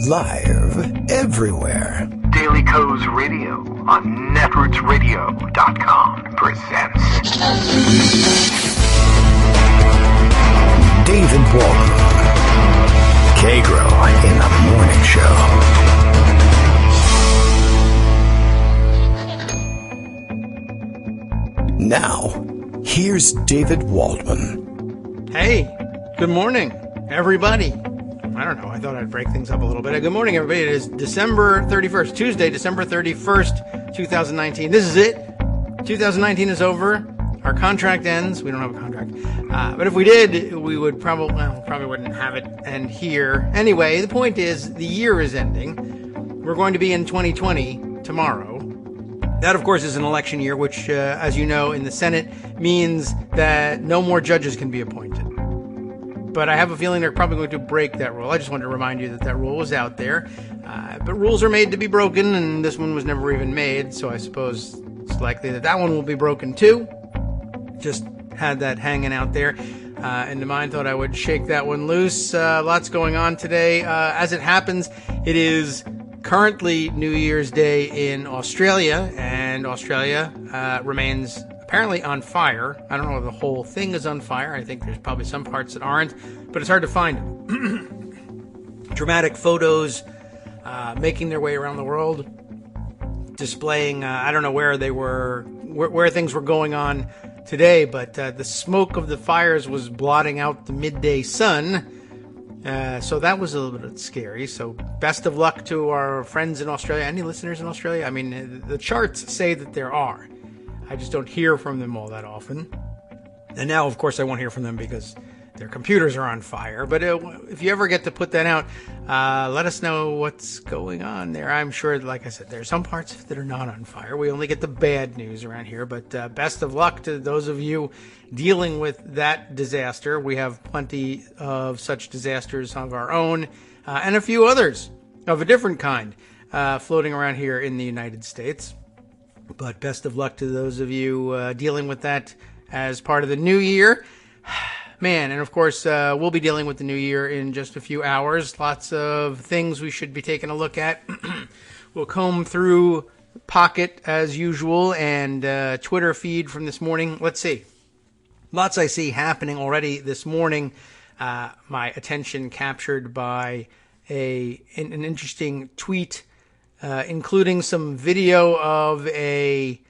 Live everywhere. Daily Co's Radio on netrootsradio.com presents David Walton. Kagro in the Morning Show. Now, here's David Waldman. Hey, good morning, everybody. I don't know, I thought I'd break things up a little bit. Good morning, everybody. It is December 31st, Tuesday, December 31st, 2019. This is it. 2019 is over. Our contract ends. We don't have a contract. But if we did, we would probably wouldn't have it end here. Anyway, the point is, the year is ending. We're going to be in 2020 tomorrow. That, of course, is an election year, which, as you know, in the Senate means that no more judges can be appointed. But I have a feeling they're probably going to break that rule. I just wanted to remind you that that rule was out there. But rules are made to be broken, and this one was never even made, so I suppose it's likely that that one will be broken too. Just had that hanging out there in the mind. Thought I would shake that one loose. Lots going on today. As it happens, it is currently New Year's Day in Australia, and Australia remains apparently on fire. I don't know if the whole thing is on fire. I think there's probably some parts that aren't, but it's hard to find them. Dramatic photos making their way around the world, displaying, I don't know where they were, where things were going on today, but the smoke of the fires was blotting out the midday sun. So that was a little bit scary. So best of luck to our friends in Australia. Any listeners in Australia? I mean, the charts say that there are. I just don't hear from them all that often. And now, of course, I won't hear from them because their computers are on fire. But if you ever get to put that out, let us know what's going on there. I'm sure, like I said, there's some parts that are not on fire. We only get the bad news around here. But best of luck to those of you dealing with that disaster. We have plenty of such disasters of our own and a few others of a different kind floating around here in the United States. But best of luck to those of you dealing with that as part of the new year. Man, and of course, we'll be dealing with the new year in just a few hours. Lots of things we should be taking a look at. We'll comb through Pocket as usual and Twitter feed from this morning. Let's see. Lots I see happening already this morning. My attention captured by an interesting tweet, including some video of a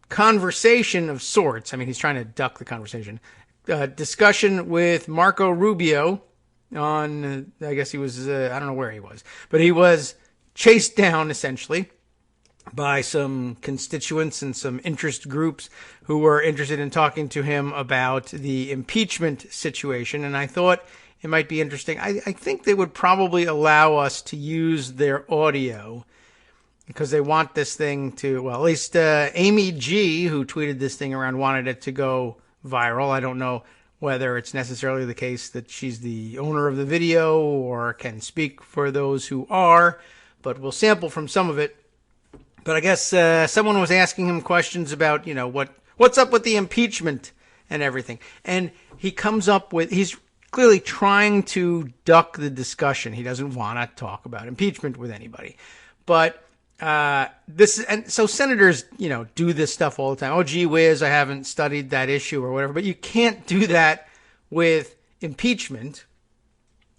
conversation of sorts. I mean, he's trying to duck the conversation. Discussion with Marco Rubio on, I guess he was, I don't know where he was, but he was chased down essentially by some constituents and some interest groups who were interested in talking to him about the impeachment situation. And I thought it might be interesting. I think they would probably allow us to use their audio because they want this thing to, well, at least Amy G, who tweeted this thing around, wanted it to go viral. I don't know whether it's necessarily the case that she's the owner of the video or can speak for those who are, but we'll sample from some of it. But I guess someone was asking him questions about, you know, what's up with the impeachment and everything. And he comes up with, he's clearly trying to duck the discussion. He doesn't want to talk about impeachment with anybody. But so senators, you know, do this stuff all the time. Oh, gee whiz, I haven't studied that issue or whatever. But you can't do that with impeachment.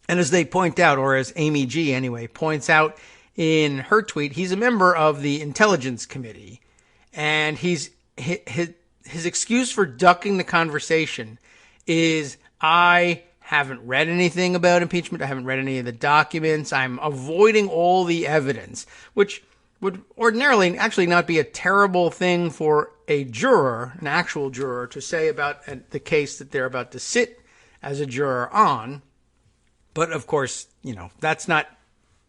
And as they point out, or as Amy G anyway points out in her tweet, he's a member of the Intelligence Committee, and his excuse for ducking the conversation is, I haven't read anything about impeachment. I haven't read any of the documents. I'm avoiding all the evidence, which would ordinarily actually not be a terrible thing for a juror, an actual juror, to say about the case that they're about to sit as a juror on. But of course, you know, that's not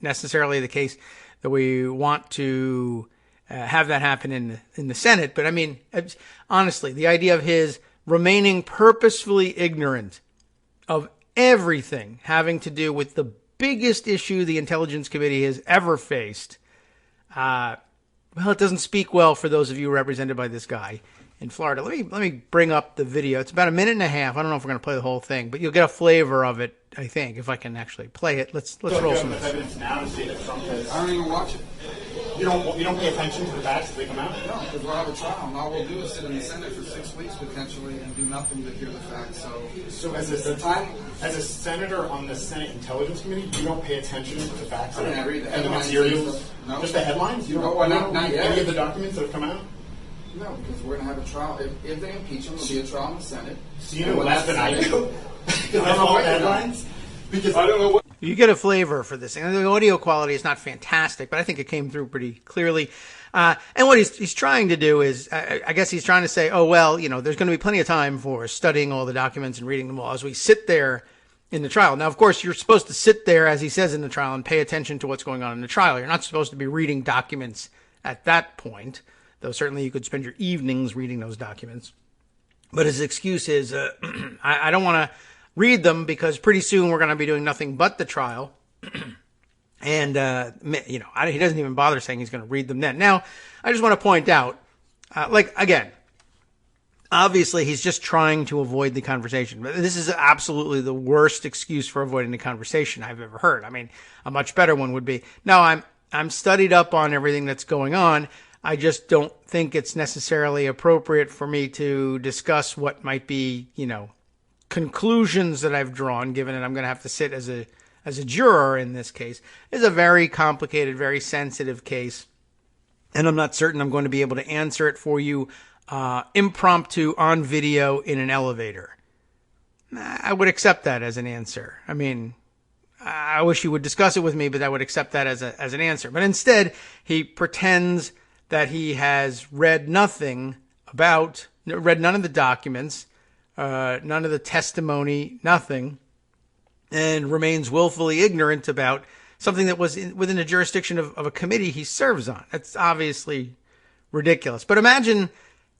necessarily the case that we want to have that happen in the Senate. But I mean, honestly, the idea of his remaining purposefully ignorant of everything having to do with the biggest issue the Intelligence Committee has ever faced, well, it doesn't speak well for those of you represented by this guy in Florida. Let me bring up the video. It's about a minute and a half. I don't know if we're going to play the whole thing, but you'll get a flavor of it, I think, if I can actually play it. Let's roll some of this. Evidence now to say that Trump has. I don't even watch it. You don't pay attention to the facts as they come out? No, because we'll have a trial, and all we'll do is sit in the Senate for 6 weeks potentially and do nothing but hear the facts. So as a senator on the Senate Intelligence Committee, you don't pay attention to the facts I mean, I read the and the headlines materials? No. Just the headlines? You don't, No, not read yet. any of the documents that have come out? No, because we're going to have a trial. If they impeach him, there'll be a trial in the Senate. So you know less than I do? Because I know the headlines? Because I don't know what... You get a flavor for this thing. The audio quality is not fantastic, but I think it came through pretty clearly. And what he's trying to do is, I guess he's trying to say, oh, well, there's going to be plenty of time for studying all the documents and reading them all as we sit there in the trial. Now, of course, you're supposed to sit there, as he says in the trial, and pay attention to what's going on in the trial. You're not supposed to be reading documents at that point, though certainly you could spend your evenings reading those documents. But his excuse is, I don't want to read them because pretty soon we're going to be doing nothing but the trial. And, he doesn't even bother saying he's going to read them then. Now, I just want to point out, again, obviously he's just trying to avoid the conversation. But this is absolutely the worst excuse for avoiding the conversation I've ever heard. I mean, a much better one would be, no, I'm studied up on everything that's going on. I just don't think it's necessarily appropriate for me to discuss what might be, conclusions that I've drawn, given that I'm going to have to sit as a juror in this case. It's a very complicated, very sensitive case, and I'm not certain I'm going to be able to answer it for you impromptu on video in an elevator. I would accept that as an answer. I mean, I wish you would discuss it with me, but I would accept that as an answer. But instead, he pretends that he has read none of the documents, none of the testimony, nothing, and remains willfully ignorant about something that was within the jurisdiction of a committee he serves on. That's obviously ridiculous. But imagine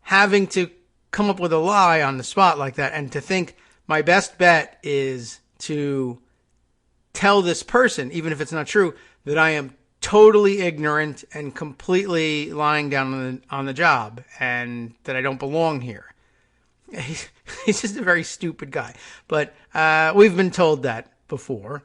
having to come up with a lie on the spot like that and to think my best bet is to tell this person, even if it's not true, that I am totally ignorant and completely lying down on the job and that I don't belong here. He's just a very stupid guy. But we've been told that before.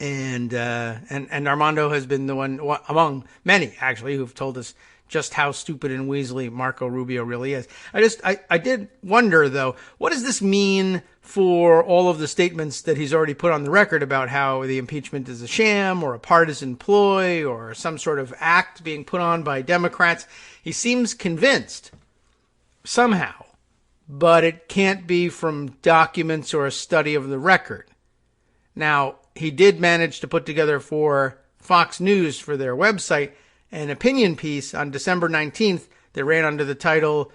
And Armando has been the one among many, actually, who've told us just how stupid and weaselly Marco Rubio really is. I did wonder, though, what does this mean for all of the statements that he's already put on the record about how the impeachment is a sham or a partisan ploy or some sort of act being put on by Democrats? He seems convinced somehow, but it can't be from documents or a study of the record. Now, he did manage to put together for Fox News, for their website, an opinion piece on December 19th that ran under the title,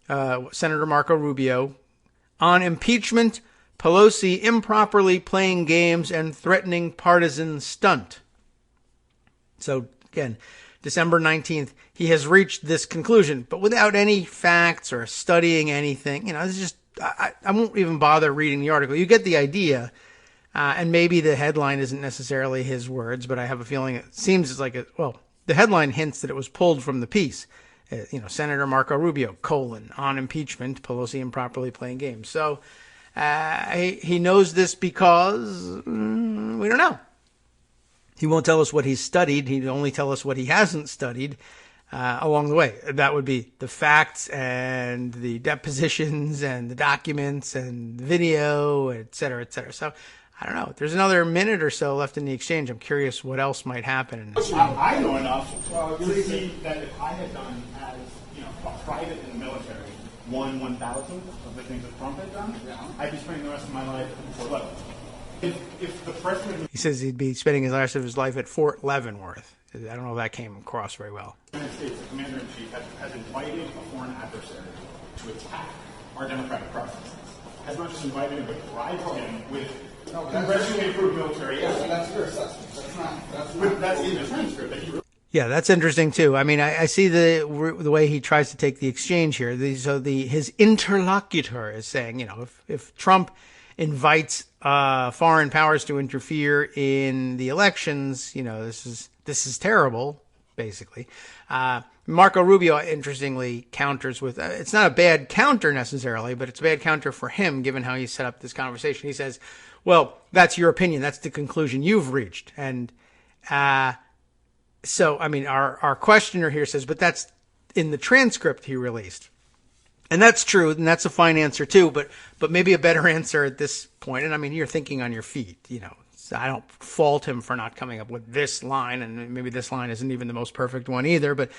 Senator Marco Rubio, on impeachment, Pelosi improperly playing games and threatening partisan stunt. So, again, December 19th, he has reached this conclusion, but without any facts or studying anything. It's just, I won't even bother reading the article. You get the idea. And maybe the headline isn't necessarily his words, but I have a feeling it seems like the headline hints that it was pulled from the piece. Senator Marco Rubio, on impeachment, Pelosi improperly playing games. So he knows this because we don't know. He won't tell us what he's studied. He'd only tell us what he hasn't studied along the way. That would be the facts and the depositions and the documents and the video, et cetera, et cetera. So I don't know. There's another minute or so left in the exchange. I'm curious what else might happen. I know enough to see that if I had done as a private in the military, 1/1000th of the things that Trump had done, I'd be spending the rest of my life at Fort Leavenworth. If the president... He says he'd be spending the rest of his life at Fort Leavenworth. I don't know if that came across very well. The United States, the commander-in-chief, has invited a foreign adversary to attack our democratic processes. Has not just invited him, but bribed him with congressionally approved military aid. That's your assessment. That's in the transcript. Yeah, that's interesting too. I mean, I see the way he tries to take the exchange here. His interlocutor is saying, if Trump invites foreign powers to interfere in the elections, this is terrible. basically. Marco Rubio, interestingly, counters with, it's not a bad counter necessarily, but it's a bad counter for him, given how he set up this conversation. He says, well, that's your opinion. That's the conclusion you've reached. And so, I mean, our questioner here says, but that's in the transcript he released. And that's true, and that's a fine answer too, but maybe a better answer at this point. And I mean, you're thinking on your feet, you know. So I don't fault him for not coming up with this line, and maybe this line isn't even the most perfect one either. But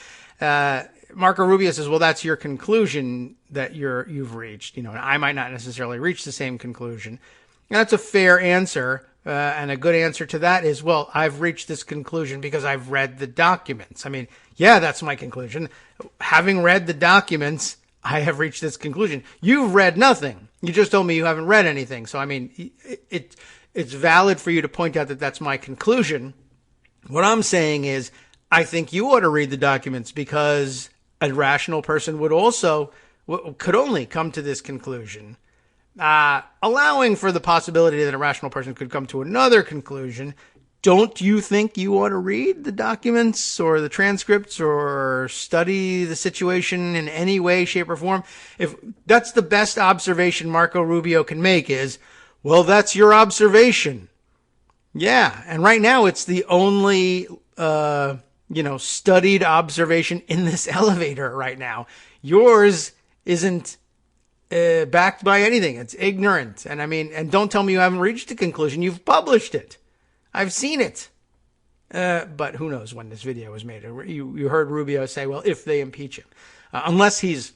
Marco Rubio says, well, that's your conclusion that you've reached, you know, and I might not necessarily reach the same conclusion. And that's a fair answer, and a good answer to that is, well, I've reached this conclusion because I've read the documents. I mean, yeah, that's my conclusion. Having read the documents, I have reached this conclusion. You've read nothing. You just told me you haven't read anything. So, I mean, it's valid for you to point out that that's my conclusion. What I'm saying is, I think you ought to read the documents, because a rational person could only come to this conclusion. Allowing for the possibility that a rational person could come to another conclusion, don't you think you ought to read the documents or the transcripts or study the situation in any way, shape, or form? If that's the best observation Marco Rubio can make is, well, that's your observation. Yeah, and right now it's the only, studied observation in this elevator right now. Yours isn't backed by anything. It's ignorant. And I mean, and don't tell me you haven't reached a conclusion. You've published it. I've seen it. But who knows when this video was made. You heard Rubio say, well, if they impeach him. Unless he's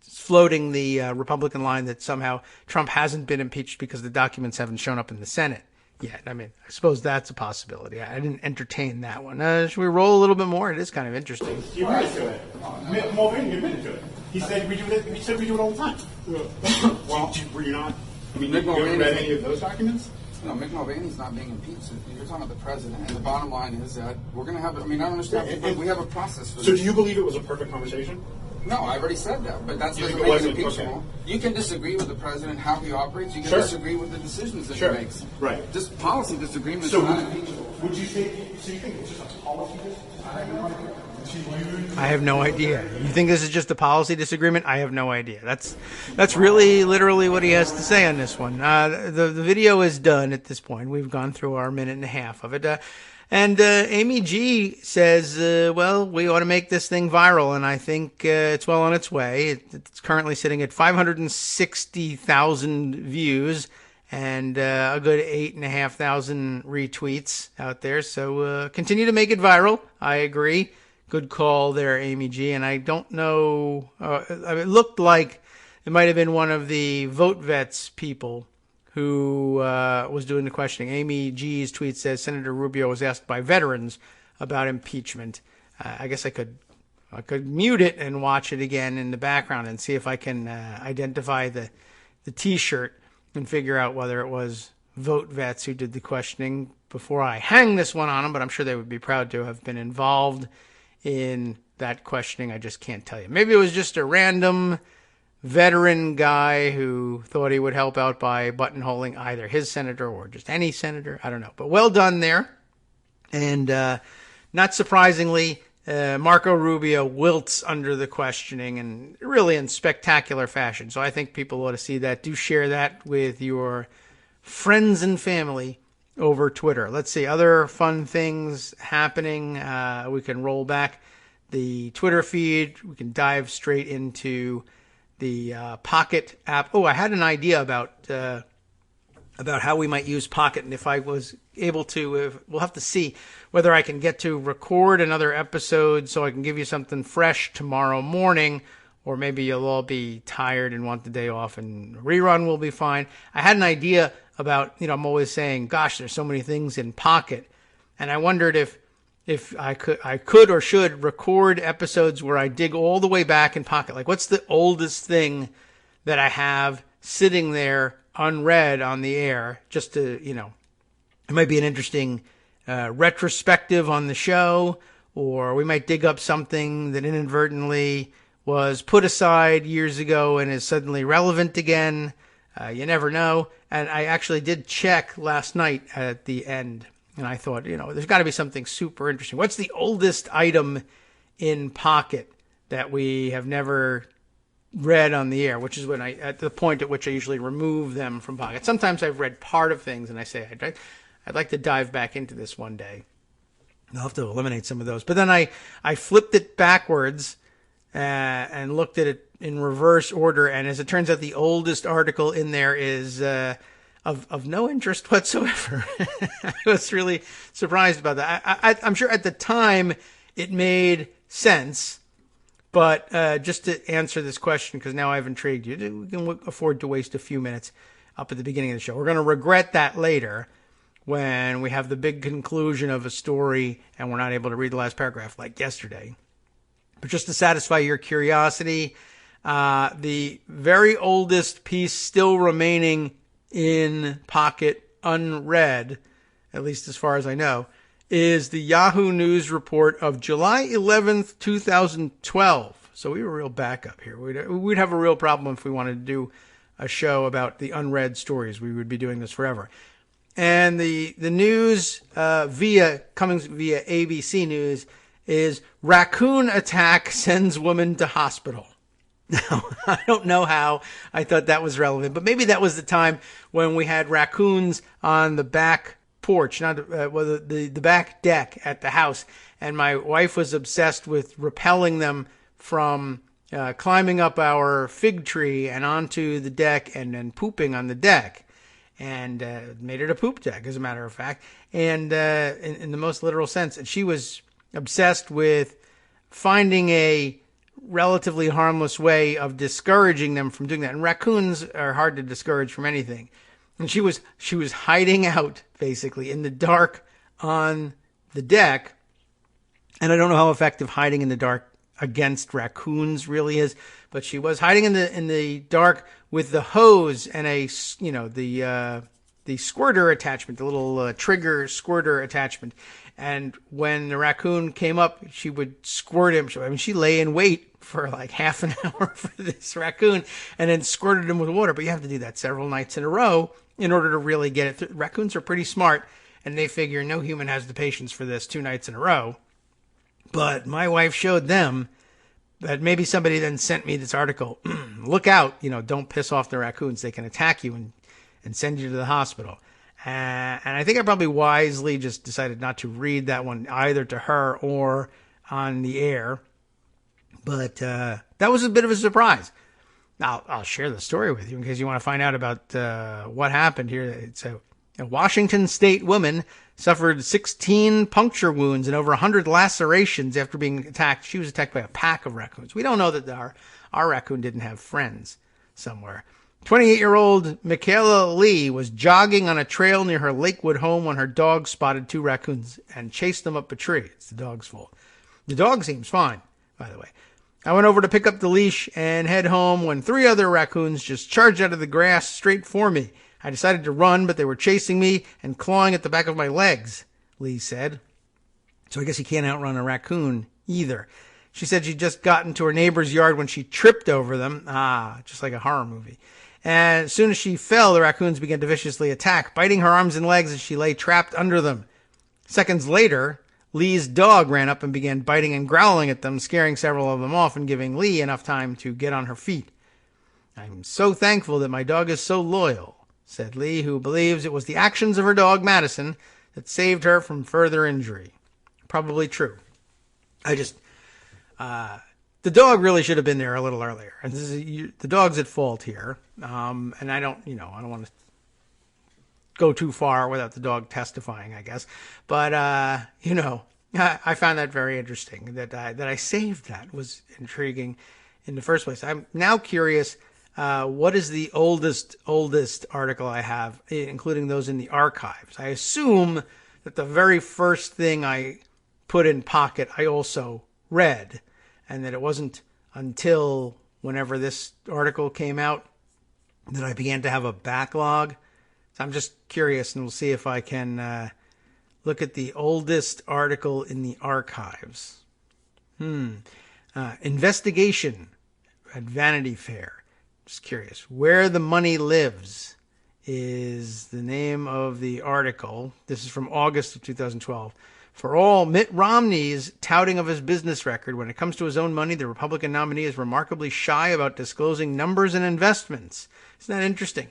floating the Republican line that somehow Trump hasn't been impeached because the documents haven't shown up in the Senate yet. I mean, I suppose that's a possibility. I didn't entertain that one. Should we roll a little bit more? It is kind of interesting. He admitted to it. Mulvaney admitted to it. He said we do it. He said we do it all the time. Well, were you not? I mean, you haven't read any of those documents? No, Mick Mulvaney's not being impeached. You're talking about the president, and the bottom line is that we're going to have. I mean, I don't understand. But we have a process for this. So, do you believe it was a perfect conversation? No, I already said that, but that's doesn't it make it wasn't? impeachable. Okay. You can disagree with the president, how he operates. You can Sure. disagree with the decisions that Sure. he makes. Right. This policy disagreement So, is not impeachable. would you say? So, you think it's just a policy disagreement? I have no idea. You think this is just a policy disagreement? I have no idea. That's really literally what he has to say on this one. The video is done at this point. We've gone through our minute and a half of it. And Amy G says, well, we ought to make this thing viral, and I think it's well on its way. It's currently sitting at 560,000 views and a good 8,500 retweets out there. So continue to make it viral. I agree. Good call there, Amy G. And I don't know, it looked like it might have been one of the Vote Vets people who was doing the questioning. Amy G's tweet says Senator Rubio was asked by veterans about impeachment. I guess I could mute it and watch it again in the background and see if I can identify the T-shirt and figure out whether it was Vote Vets who did the questioning before I hang this one on them. But I'm sure they would be proud to have been involved in that questioning. I just can't tell you. Maybe it was just a random veteran guy who thought he would help out by buttonholing either his senator or just any senator. I don't know. But well done there. And not surprisingly, Marco Rubio wilts under the questioning, and really in spectacular fashion. So I think people ought to see that. Do share that with your friends and family over Twitter. Let's see, other fun things happening. We can roll back the Twitter feed. We can dive straight into the Pocket app. Oh, I had an idea about how we might use Pocket, and if I was able to, we'll have to see whether I can get to record another episode so I can give you something fresh tomorrow morning, or maybe you'll all be tired and want the day off and rerun will be fine. I had an idea about, I'm always saying, gosh, there's so many things in Pocket, and I wondered if I could or should record episodes where I dig all the way back in Pocket. Like, what's the oldest thing that I have sitting there unread on the air, just to, it might be an interesting retrospective on the show, or we might dig up something that inadvertently was put aside years ago and is suddenly relevant again. You never know. And I actually did check last night at the end And I thought, there's got to be something super interesting. What's the oldest item in Pocket that we have never read on the air, which is at the point at which I usually remove them from Pocket. Sometimes I've read part of things and I say, I'd like to dive back into this one day. I'll have to eliminate some of those. But then I flipped it backwards and looked at it in reverse order. And as it turns out, the oldest article in there is of no interest whatsoever. I was really surprised about that. I'm sure at the time it made sense. But just to answer this question, because now I've intrigued you, we can afford to waste a few minutes up at the beginning of the show. We're going to regret that later when we have the big conclusion of a story and we're not able to read the last paragraph like yesterday. But just to satisfy your curiosity, the very oldest piece still remaining in Pocket unread, at least as far as I know, is the Yahoo News report of July 11th, 2012. So we were a real backup here. We'd have a real problem if we wanted to do a show about the unread stories. We would be doing this forever. And the news coming via ABC News is raccoon attack sends woman to hospital. Now, I don't know how I thought that was relevant, but maybe that was the time when we had raccoons on the back porch, the back deck at the house, and my wife was obsessed with repelling them from climbing up our fig tree and onto the deck and then pooping on the deck, and made it a poop deck, as a matter of fact, and in the most literal sense. And she was obsessed with finding a relatively harmless way of discouraging them from doing that. And raccoons are hard to discourage from anything. And she was hiding out, basically, in the dark on the deck. And I don't know how effective hiding in the dark against raccoons really is, but she was hiding in the dark with the hose and the squirter attachment, the little trigger squirter attachment. And when the raccoon came up, she would squirt him. She lay in wait for like half an hour for this raccoon and then squirted him with water. But you have to do that several nights in a row in order to really get it through. Raccoons are pretty smart, and they figure no human has the patience for this 2 nights in a row. But my wife showed them that maybe somebody then sent me this article. Look out, don't piss off the raccoons. They can attack you and send you to the hospital. And I think I probably wisely just decided not to read that one either to her or on the air. But that was a bit of a surprise. Now, I'll share the story with you in case you want to find out about what happened here. It's a Washington State woman suffered 16 puncture wounds and over 100 lacerations after being attacked. She was attacked by a pack of raccoons. We don't know that our raccoon didn't have friends somewhere. 28-year-old Michaela Lee was jogging on a trail near her Lakewood home when her dog spotted 2 raccoons and chased them up a tree. It's the dog's fault. The dog seems fine, by the way. I went over to pick up the leash and head home when 3 other raccoons just charged out of the grass straight for me. I decided to run, but they were chasing me and clawing at the back of my legs, Lee said. So I guess you can't outrun a raccoon either. She said she'd just gotten to her neighbor's yard when she tripped over them. Just like a horror movie. And as soon as she fell, the raccoons began to viciously attack, biting her arms and legs as she lay trapped under them. Seconds later, Lee's dog ran up and began biting and growling at them, scaring several of them off and giving Lee enough time to get on her feet. I'm so thankful that my dog is so loyal, said Lee, who believes it was the actions of her dog, Madison, that saved her from further injury. Probably true. The dog really should have been there a little earlier. And the dog's at fault here. And I don't want to go too far without the dog testifying, I guess. But, I found that very interesting. That I saved that was intriguing in the first place. I'm now curious, what is the oldest article I have, including those in the archives? I assume that the very first thing I put in Pocket, I also read. And that it wasn't until whenever this article came out that I began to have a backlog. So I'm just curious, and we'll see if I can look at the oldest article in the archives. Investigation at Vanity Fair. Just curious. Where the Money Lives is the name of the article. This is from August of 2012. For all Mitt Romney's touting of his business record, when it comes to his own money, the Republican nominee is remarkably shy about disclosing numbers and investments. Isn't that interesting?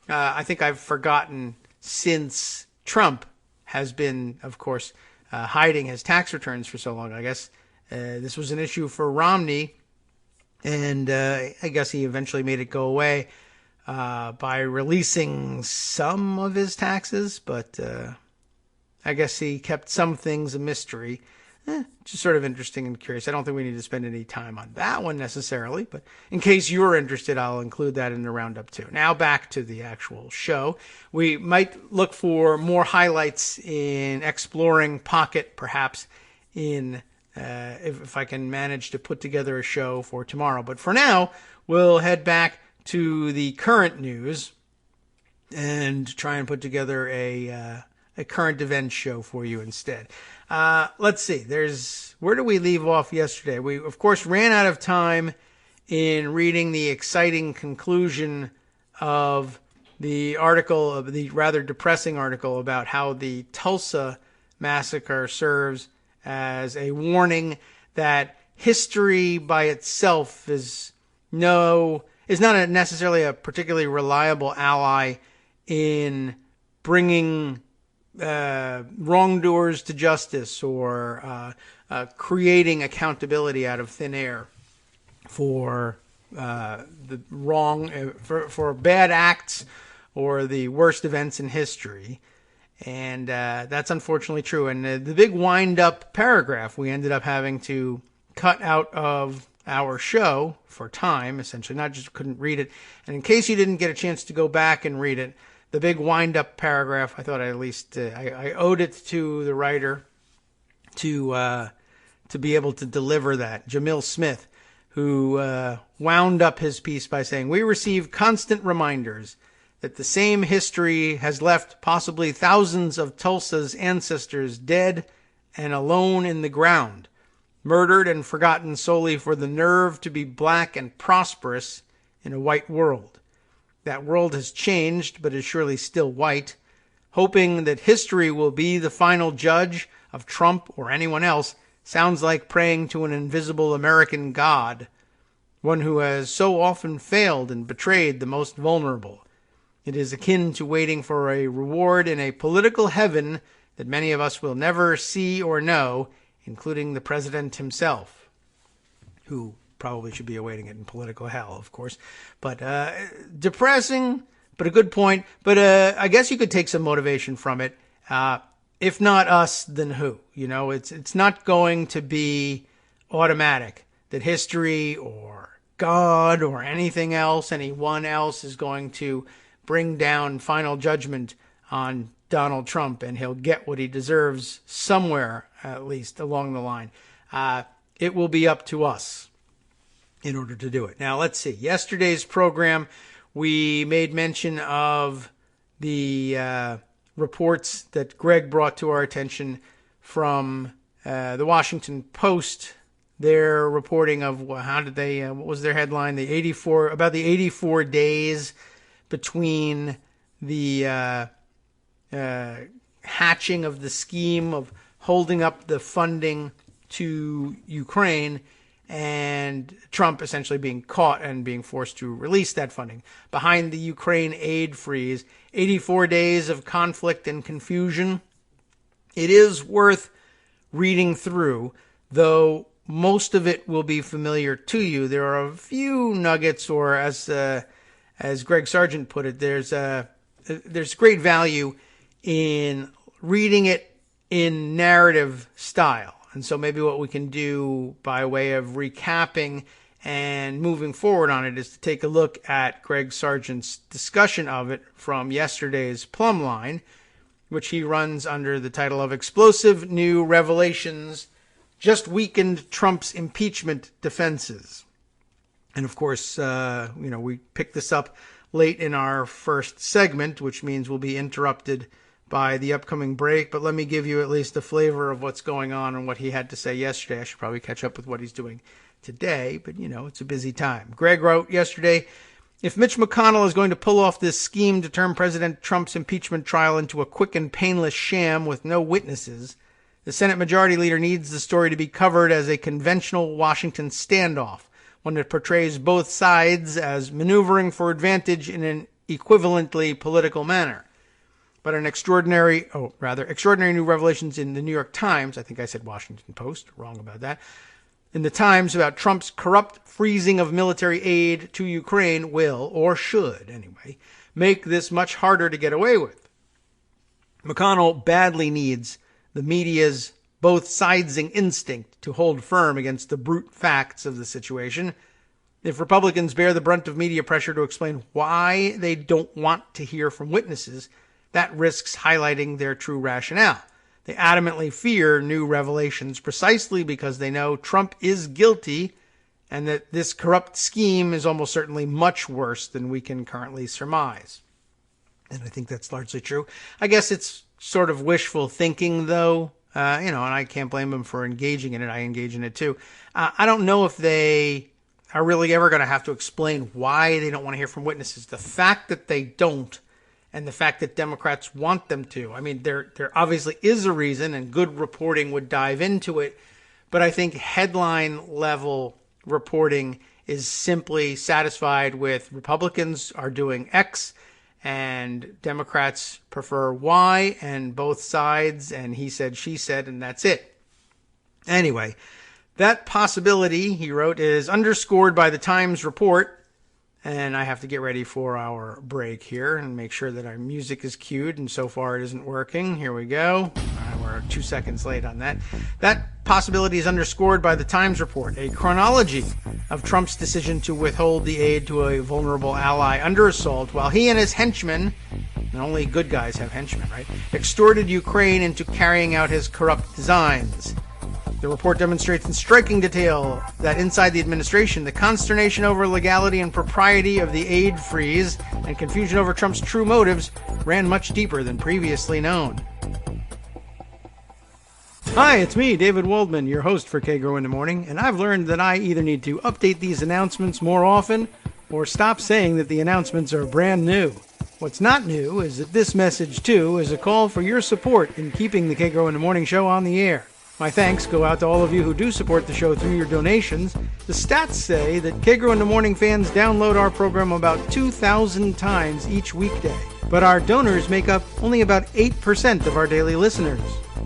I think I've forgotten, since Trump has been, of course, hiding his tax returns for so long. I guess this was an issue for Romney, and I guess he eventually made it go away by releasing some of his taxes, but I guess he kept some things a mystery. Just sort of interesting and curious. I don't think we need to spend any time on that one necessarily, but in case you're interested, I'll include that in the roundup too. Now back to the actual show. We might look for more highlights in Exploring Pocket, perhaps in if I can manage to put together a show for tomorrow. But for now, we'll head back to the current news and try and put together a current events show for you instead. Let's see. Where did we leave off yesterday? We, of course, ran out of time in reading the exciting conclusion of the article, of the rather depressing article about how the Tulsa massacre serves as a warning that history by itself is not necessarily a particularly reliable ally in bringing wrongdoers to justice or creating accountability out of thin air for the wrong, for bad acts or the worst events in history. And that's unfortunately true. And the big wind-up paragraph we ended up having to cut out of our show for time, essentially, not just couldn't read it. And in case you didn't get a chance to go back and read it, the big wind-up paragraph, I thought I at least I owed it to the writer to be able to deliver that. Jamil Smith, who wound up his piece by saying, "We receive constant reminders that the same history has left possibly thousands of Tulsa's ancestors dead and alone in the ground, murdered and forgotten solely for the nerve to be black and prosperous in a white world. That world has changed, but is surely still white. Hoping that history will be the final judge of Trump or anyone else sounds like praying to an invisible American God, one who has so often failed and betrayed the most vulnerable. It is akin to waiting for a reward in a political heaven that many of us will never see or know, including the president himself," who probably should be awaiting it in political hell, of course. But depressing, but a good point. But I guess you could take some motivation from it. If not us, then who? You know, it's not going to be automatic that history or God or anything else, anyone else is going to bring down final judgment on Donald Trump, and he'll get what he deserves somewhere, at least along the line. It will be up to us in order to do it. Now, let's see. Yesterday's program, we made mention of the reports that Greg brought to our attention from the Washington Post. Their reporting of what was their headline? About the 84 days between the hatching of the scheme of holding up the funding to Ukraine and Trump essentially being caught and being forced to release that funding. Behind the Ukraine aid freeze, 84 days of conflict and confusion. It is worth reading through, though most of it will be familiar to you. There are a few nuggets, or as Greg Sargent put it, there's great value in reading it in narrative style. And so maybe what we can do by way of recapping and moving forward on it is to take a look at Greg Sargent's discussion of it from yesterday's Plumb Line, which he runs under the title of Explosive New Revelations Just Weakened Trump's Impeachment Defenses. And of course, we picked this up late in our first segment, which means we'll be interrupted by the upcoming break. But let me give you at least a flavor of what's going on and what he had to say yesterday. I should probably catch up with what he's doing today, but it's a busy time. Greg wrote yesterday, If Mitch McConnell is going to pull off this scheme to turn President Trump's impeachment trial into a quick and painless sham with no witnesses, the Senate Majority Leader needs the story to be covered as a conventional Washington standoff, one that portrays both sides as maneuvering for advantage in an equivalently political manner. But extraordinary new revelations in the New York Times, I think I said Washington Post, wrong about that, in the Times about Trump's corrupt freezing of military aid to Ukraine will, or should anyway, make this much harder to get away with. McConnell badly needs the media's both-sidesing instinct to hold firm against the brute facts of the situation. If Republicans bear the brunt of media pressure to explain why they don't want to hear from witnesses, that risks highlighting their true rationale. They adamantly fear new revelations precisely because they know Trump is guilty and that this corrupt scheme is almost certainly much worse than we can currently surmise. And I think that's largely true. I guess it's sort of wishful thinking, though, and I can't blame them for engaging in it. I engage in it, too. I don't know if they are really ever going to have to explain why they don't want to hear from witnesses. The fact that they don't, and the fact that Democrats want them to. I mean, there obviously is a reason, and good reporting would dive into it. But I think headline-level reporting is simply satisfied with Republicans are doing X, and Democrats prefer Y, and both sides, and he said, she said, and that's it. Anyway, that possibility, he wrote, is underscored by the Times report. And I have to get ready for our break here and make sure that our music is cued, and so far it isn't working. Here we go. We're 2 seconds late on that. That possibility is underscored by the Times report, a chronology of Trump's decision to withhold the aid to a vulnerable ally under assault while he and his henchmen, and only good guys have henchmen, right, extorted Ukraine into carrying out his corrupt designs. The report demonstrates in striking detail that inside the administration, the consternation over legality and propriety of the aid freeze and confusion over Trump's true motives ran much deeper than previously known. Hi, it's me, David Waldman, your host for Kagro in the Morning, and I've learned that I either need to update these announcements more often or stop saying that the announcements are brand new. What's not new is that this message, too, is a call for your support in keeping the Kagro in the Morning show on the air. My thanks go out to all of you who do support the show through your donations. The stats say that Kagro in the Morning fans download our program about 2,000 times each weekday. But our donors make up only about 8% of our daily listeners.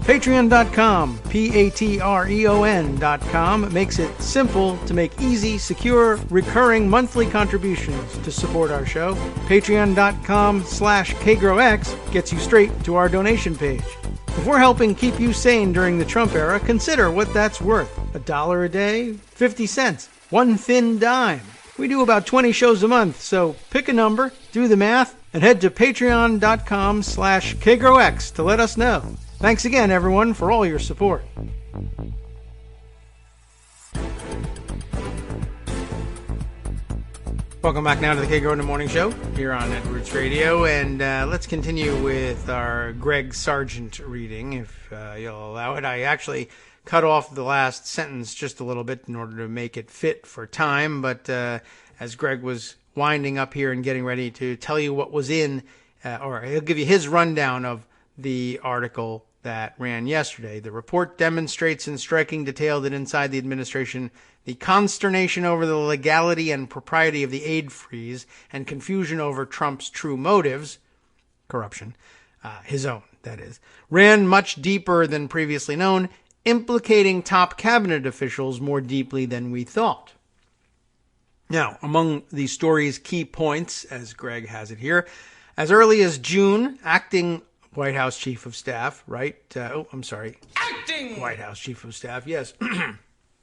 Patreon.com, Patreon.com, makes it simple to make easy, secure, recurring monthly contributions to support our show. Patreon.com/KagroX gets you straight to our donation page. If we're helping keep you sane during the Trump era, consider what that's worth. $1 a day? 50 cents? One thin dime? We do about 20 shows a month, so pick a number, do the math, and head to patreon.com/KagroX to let us know. Thanks again, everyone, for all your support. Welcome back now to the Kagro in the Morning Show here on Networks Radio, and let's continue with our Greg Sargent reading, if you'll allow it. I actually cut off the last sentence just a little bit in order to make it fit for time, but as Greg was winding up here and getting ready to tell you what was in, or he'll give you his rundown of the article that ran yesterday. The report demonstrates in striking detail that inside the administration, the consternation over the legality and propriety of the aid freeze and confusion over Trump's true motives, corruption, his own, that is, ran much deeper than previously known, implicating top cabinet officials more deeply than we thought. Now, among the story's key points, as Greg has it here, as early as June, acting White House Chief of Staff, right? Acting White House Chief of Staff, yes.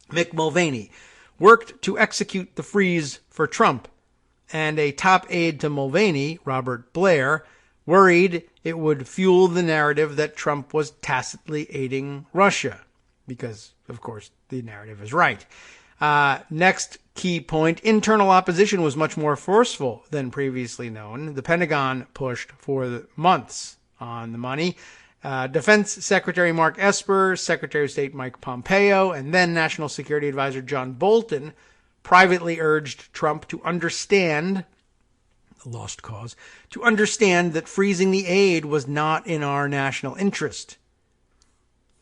Mick Mulvaney worked to execute the freeze for Trump, and a top aide to Mulvaney, Robert Blair, worried it would fuel the narrative that Trump was tacitly aiding Russia, because, of course, the narrative is right. Next key point, internal opposition was much more forceful than previously known. The Pentagon pushed for months on the money. Defense Secretary Mark Esper, Secretary of State Mike Pompeo, and then National Security Advisor John Bolton privately urged Trump to understand a lost cause, to understand that freezing the aid was not in our national interest.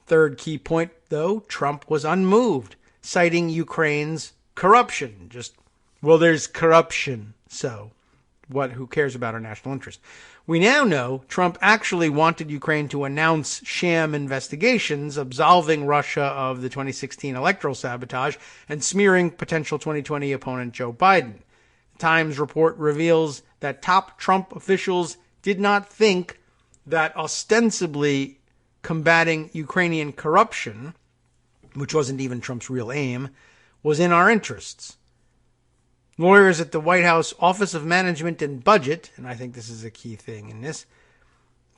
Third key point, though, Trump was unmoved, citing Ukraine's corruption. There's corruption, so who cares about our national interest? We now know Trump actually wanted Ukraine to announce sham investigations absolving Russia of the 2016 electoral sabotage and smearing potential 2020 opponent Joe Biden. The Times report reveals that top Trump officials did not think that ostensibly combating Ukrainian corruption, which wasn't even Trump's real aim, was in our interests. Lawyers at the White House Office of Management and Budget, and I think this is a key thing in this,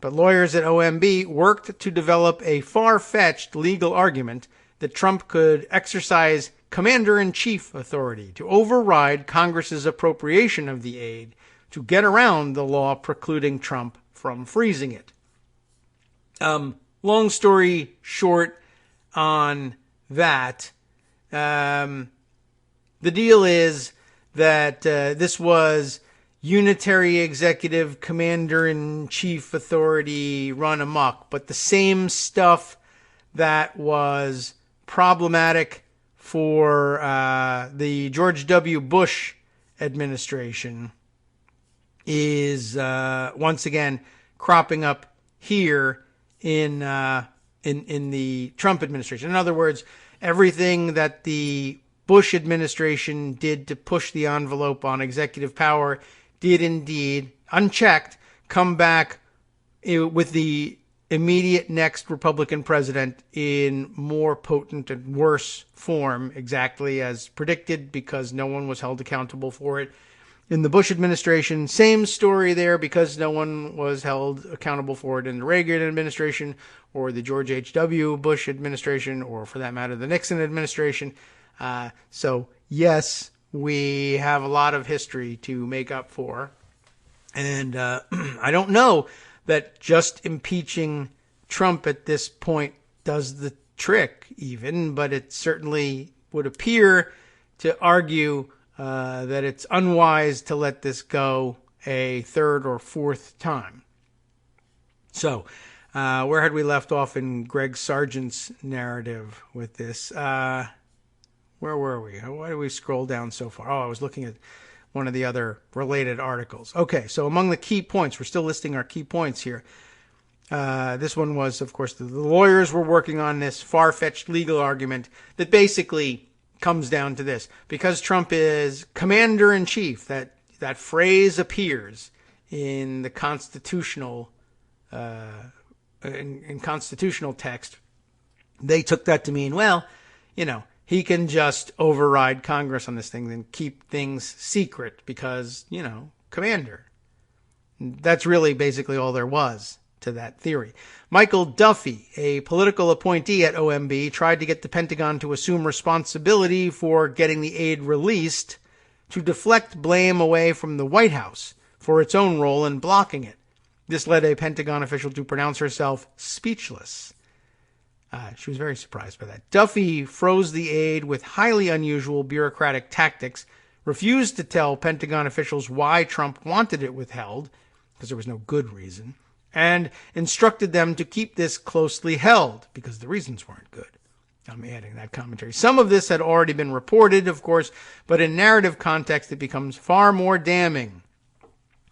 but lawyers at OMB worked to develop a far-fetched legal argument that Trump could exercise commander-in-chief authority to override Congress's appropriation of the aid to get around the law precluding Trump from freezing it. Long story short on that, the deal is that this was unitary executive commander-in-chief authority run amok, but the same stuff that was problematic for the George W. Bush administration is once again cropping up here in the Trump administration. In other words, everything that the Bush administration did to push the envelope on executive power did indeed, unchecked, come back with the immediate next Republican president in more potent and worse form, exactly as predicted, because no one was held accountable for it. In the Bush administration, same story there, because no one was held accountable for it in the Reagan administration or the George H.W. Bush administration, or for that matter, the Nixon administration. So, yes, we have a lot of history to make up for. And I don't know that just impeaching Trump at this point does the trick even, but it certainly would appear to argue that it's unwise to let this go a third or fourth time. So, where had we left off in Greg Sargent's narrative with this? Where were we? Why did we scroll down so far? Oh, I was looking at one of the other related articles. Okay, so among the key points, we're still listing our key points here. This one was, of course, the lawyers were working on this far-fetched legal argument that basically comes down to this. Because Trump is commander-in-chief, that phrase appears in the constitutional in constitutional text. They took that to mean, well, he can just override Congress on this thing and keep things secret because, commander. That's really basically all there was to that theory. Michael Duffy, a political appointee at OMB, tried to get the Pentagon to assume responsibility for getting the aid released to deflect blame away from the White House for its own role in blocking it. This led a Pentagon official to pronounce herself speechless. She was very surprised by that. Duffy froze the aid with highly unusual bureaucratic tactics, refused to tell Pentagon officials why Trump wanted it withheld, because there was no good reason, and instructed them to keep this closely held, because the reasons weren't good. I'm adding that commentary. Some of this had already been reported, of course, but in narrative context it becomes far more damning.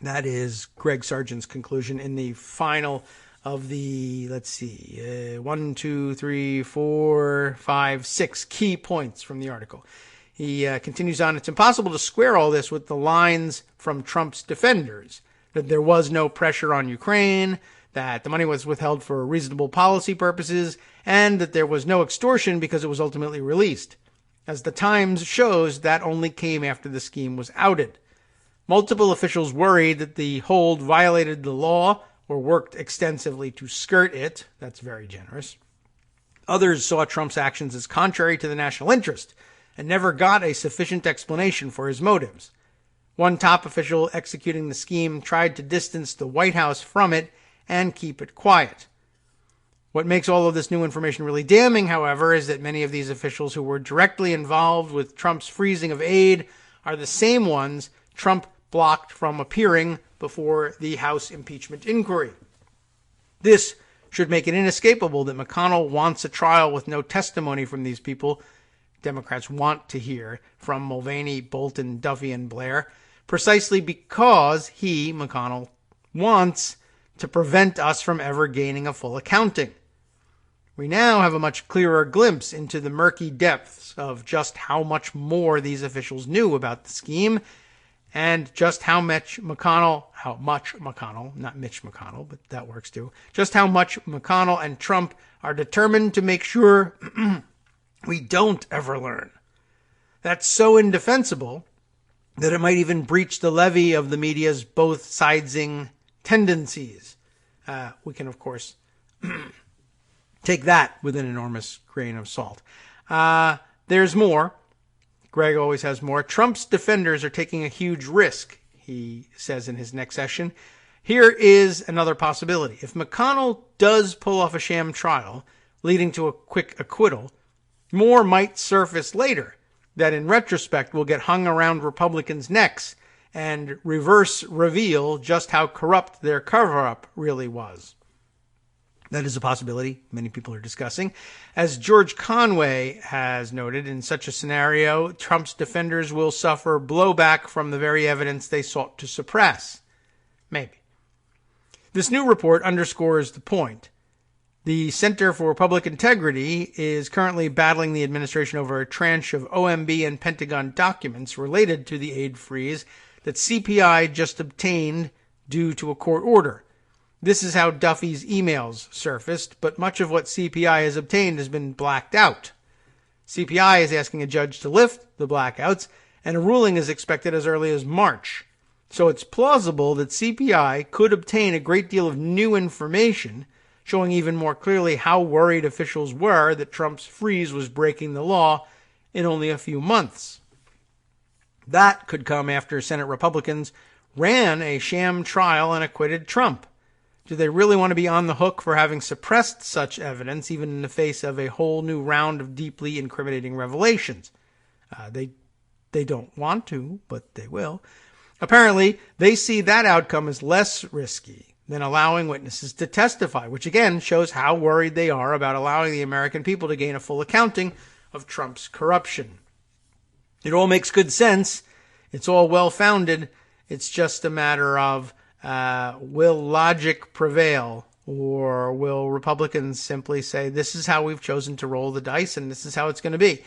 That is Greg Sargent's conclusion in the final of the, 1, 2, 3, 4, 5, 6 key points from the article. He continues on, it's impossible to square all this with the lines from Trump's defenders, that there was no pressure on Ukraine, that the money was withheld for reasonable policy purposes, and that there was no extortion because it was ultimately released. As the Times shows, that only came after the scheme was outed. Multiple officials worried that the hold violated the law or worked extensively to skirt it. That's very generous. Others saw Trump's actions as contrary to the national interest and never got a sufficient explanation for his motives. One top official executing the scheme tried to distance the White House from it and keep it quiet. What makes all of this new information really damning, however, is that many of these officials who were directly involved with Trump's freezing of aid are the same ones Trump blocked from appearing before the House impeachment inquiry. This should make it inescapable that McConnell wants a trial with no testimony from these people Democrats want to hear from Mulvaney, Bolton, Duffy, and Blair, precisely because he, McConnell, wants to prevent us from ever gaining a full accounting. We now have a much clearer glimpse into the murky depths of just how much more these officials knew about the scheme and just how much McConnell, not Mitch McConnell, but that works too, just how much McConnell and Trump are determined to make sure we don't ever learn. That's so indefensible that it might even breach the levee of the media's both-sidesing tendencies. We can, of course, take that with an enormous grain of salt. There's more. Greg always has more. Trump's defenders are taking a huge risk, he says in his next session. Here is another possibility. If McConnell does pull off a sham trial, leading to a quick acquittal, more might surface later that in retrospect will get hung around Republicans' necks and reverse reveal just how corrupt their cover-up really was. That is a possibility many people are discussing. As George Conway has noted, in such a scenario, Trump's defenders will suffer blowback from the very evidence they sought to suppress. Maybe. This new report underscores the point. The Center for Public Integrity is currently battling the administration over a tranche of OMB and Pentagon documents related to the aid freeze that CPI just obtained due to a court order. This is how Duffy's emails surfaced, but much of what CPI has obtained has been blacked out. CPI is asking a judge to lift the blackouts, and a ruling is expected as early as March. So it's plausible that CPI could obtain a great deal of new information, showing even more clearly how worried officials were that Trump's freeze was breaking the law in only a few months. That could come after Senate Republicans ran a sham trial and acquitted Trump. Do they really want to be on the hook for having suppressed such evidence, even in the face of a whole new round of deeply incriminating revelations? They don't want to, but they will. Apparently, they see that outcome as less risky than allowing witnesses to testify, which again shows how worried they are about allowing the American people to gain a full accounting of Trump's corruption. It all makes good sense. It's all well-founded. It's just a matter of will logic prevail, or will Republicans simply say, this is how we've chosen to roll the dice and this is how it's going to be?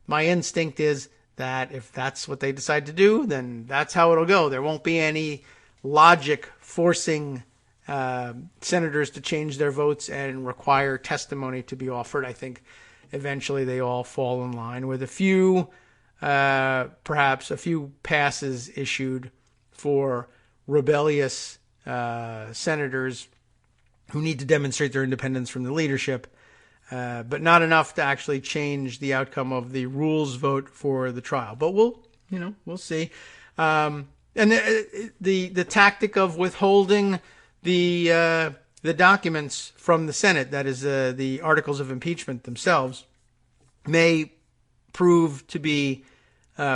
My instinct is that if that's what they decide to do, then that's how it'll go. There won't be any logic forcing senators to change their votes and require testimony to be offered. I think eventually they all fall in line with a few, perhaps a few passes issued for rebellious senators who need to demonstrate their independence from the leadership, but not enough to actually change the outcome of the rules vote for the trial. But we'll see. And the tactic of withholding the documents from the Senate, that is the articles of impeachment themselves, may prove to be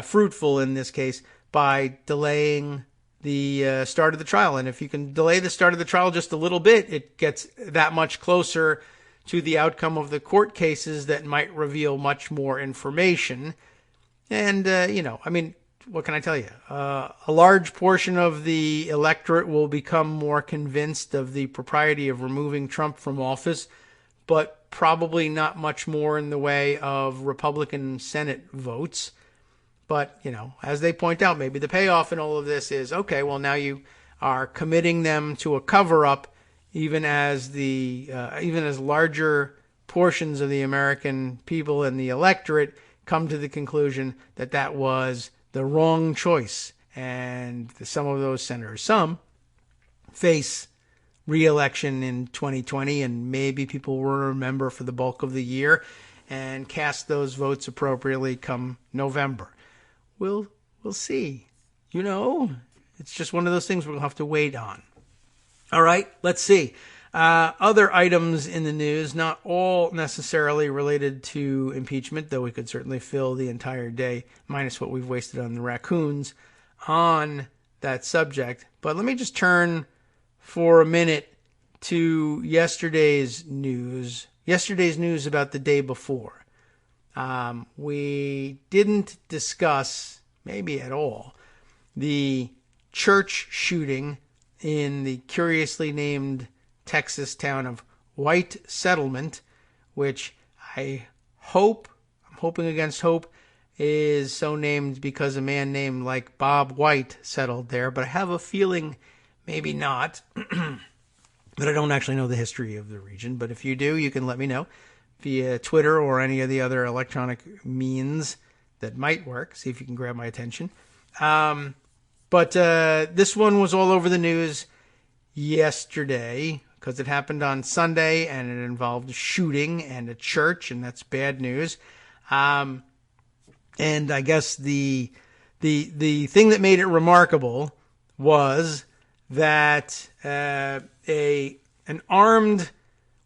fruitful in this case by delaying the start of the trial. And if you can delay the start of the trial just a little bit, it gets that much closer to the outcome of the court cases that might reveal much more information. And, what can I tell you? A large portion of the electorate will become more convinced of the propriety of removing Trump from office, but probably not much more in the way of Republican Senate votes. But, as they point out, maybe the payoff in all of this is, okay, well, now you are committing them to a cover-up, even as larger portions of the American people and the electorate come to the conclusion that that was the wrong choice. And some of those senators, some, face re-election in 2020, and maybe people will remember for the bulk of the year and cast those votes appropriately come November. We'll see. It's just one of those things we'll have to wait on. All right, let's see. Other items in the news, not all necessarily related to impeachment, though we could certainly fill the entire day, minus what we've wasted on the raccoons, on that subject. But let me just turn for a minute to yesterday's news. Yesterday's news about the day before. We didn't discuss, maybe at all, the church shooting in the curiously named Texas town of White Settlement, which I'm hoping against hope, is so named because a man named like Bob White settled there, but I have a feeling maybe not. But I don't actually know the history of the region. But if you do, you can let me know via Twitter or any of the other electronic means that might work. See if you can grab my attention. But this one was all over the news yesterday because it happened on Sunday and it involved a shooting and a church, and that's bad news. And I guess the thing that made it remarkable was that an armed,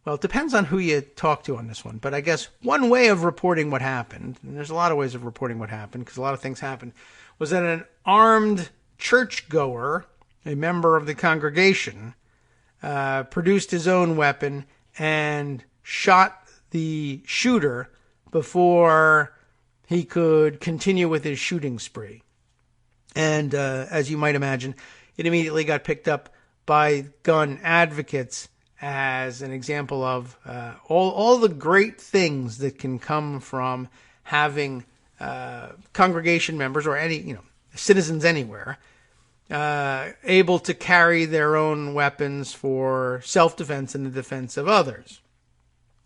well, it depends on who you talk to on this one, but I guess one way of reporting what happened, and there's a lot of ways of reporting what happened because a lot of things happened, was that an armed churchgoer, a member of the congregation, produced his own weapon and shot the shooter before he could continue with his shooting spree. And as you might imagine, it immediately got picked up by gun advocates as an example of all the great things that can come from having congregation members or any citizens anywhere able to carry their own weapons for self-defense and the defense of others.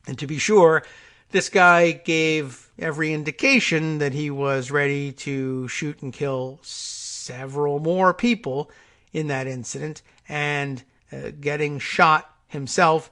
And to be sure, this guy gave every indication that he was ready to shoot and kill several more people in that incident, and getting shot himself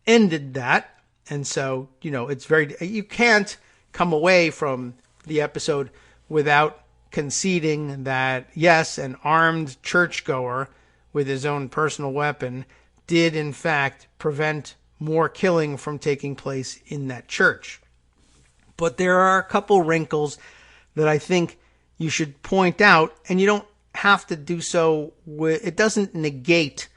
ended that. And so, you can't come away from the episode without conceding that, yes, an armed churchgoer with his own personal weapon did, in fact, prevent more killing from taking place in that church. But there are a couple wrinkles that I think you should point out, and you don't have to do so it doesn't negate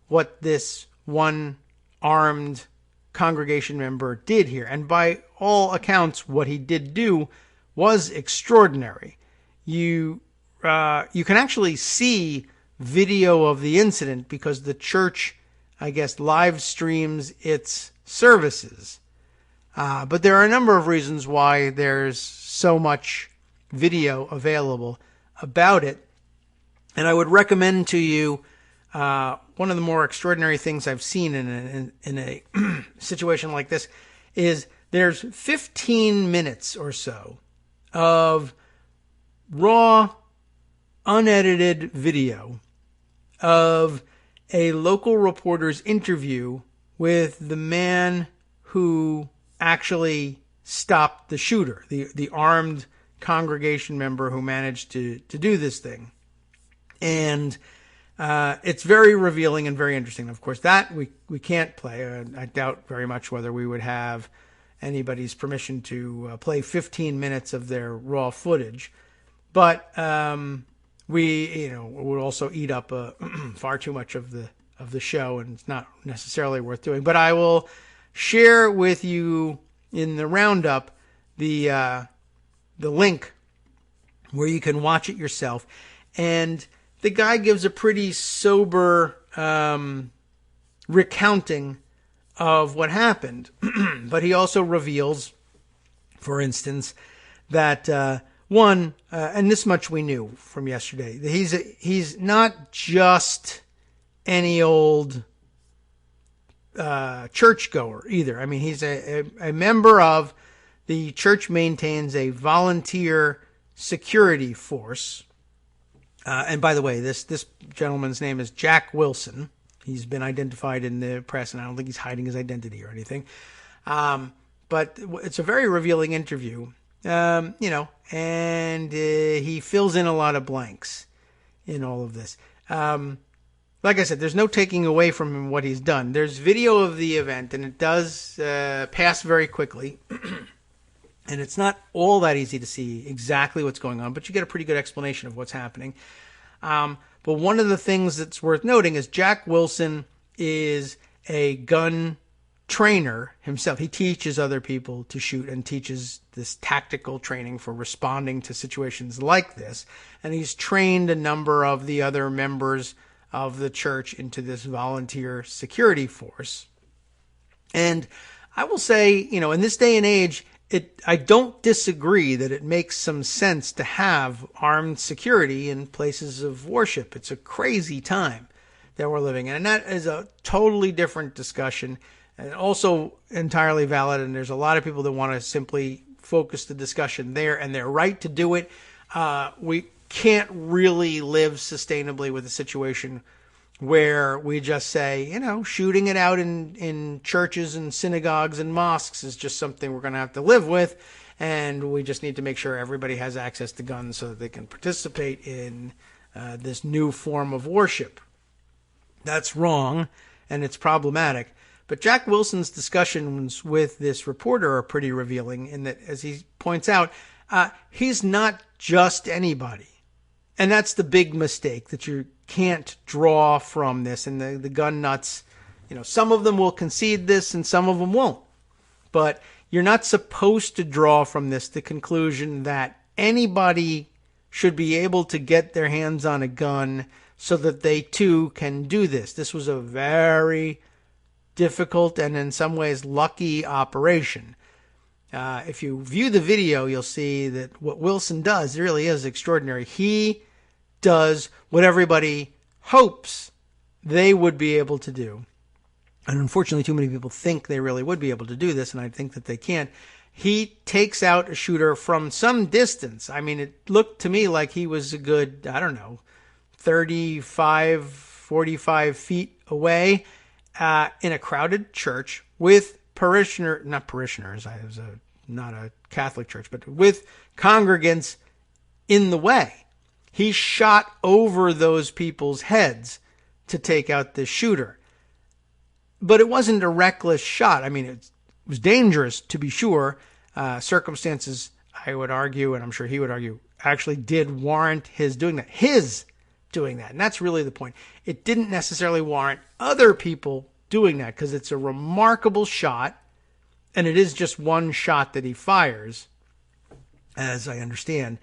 what this one armed congregation member did here. And by all accounts, what he did do was extraordinary. You can actually see video of the incident because the church, I guess, live streams its services. But there are a number of reasons why there's so much video available about it. And I would recommend to you one of the more extraordinary things I've seen in a situation like this is there's 15 minutes or so of raw, unedited video of a local reporter's interview with the man who actually stopped the shooter, the armed congregation member who managed to do this thing. And it's very revealing and very interesting. Of course, that we can't play. I doubt very much whether we would have anybody's permission to play 15 minutes of their raw footage. But we, would also eat up far too much of the show, and it's not necessarily worth doing. But I will share with you in the roundup the link where you can watch it yourself. And the guy gives a pretty sober recounting of what happened. But he also reveals, for instance, that and this much we knew from yesterday, that he's not just any old churchgoer either. I mean, he's a member of the church maintains a volunteer security force. And by the way, this gentleman's name is Jack Wilson. He's been identified in the press, and I don't think he's hiding his identity or anything. But it's a very revealing interview, and he fills in a lot of blanks in all of this. Like I said, there's no taking away from him what he's done. There's video of the event, and it does pass very quickly. And it's not all that easy to see exactly what's going on, but you get a pretty good explanation of what's happening. But one of the things that's worth noting is Jack Wilson is a gun trainer himself. He teaches other people to shoot and teaches this tactical training for responding to situations like this. And he's trained a number of the other members of the church into this volunteer security force. And I will say, in this day and age, I don't disagree that it makes some sense to have armed security in places of worship. It's a crazy time that we're living in. And that is a totally different discussion and also entirely valid. And there's a lot of people that want to simply focus the discussion there, and they're right to do it. We can't really live sustainably with a situation where we just say, shooting it out in churches and synagogues and mosques is just something we're going to have to live with. And we just need to make sure everybody has access to guns so that they can participate in this new form of worship. That's wrong, and it's problematic. But Jack Wilson's discussions with this reporter are pretty revealing in that, as he points out, he's not just anybody. And that's the big mistake that you can't draw from this. And the gun nuts, some of them will concede this and some of them won't. But you're not supposed to draw from this the conclusion that anybody should be able to get their hands on a gun so that they too can do this. This was a very difficult and in some ways lucky operation. If you view the video, you'll see that what Wilson does really is extraordinary. He does what everybody hopes they would be able to do. And unfortunately, too many people think they really would be able to do this, and I think that they can't. He takes out a shooter from some distance. I mean, it looked to me like he was a good, 35, 45 feet away in a crowded church with not parishioners, it was not a Catholic church, but with congregants in the way. He shot over those people's heads to take out this shooter. But it wasn't a reckless shot. I mean, it was dangerous, to be sure. Circumstances, I would argue, and I'm sure he would argue, actually did warrant his doing that. And that's really the point. It didn't necessarily warrant other people doing that because it's a remarkable shot, and it is just one shot that he fires, as I understand.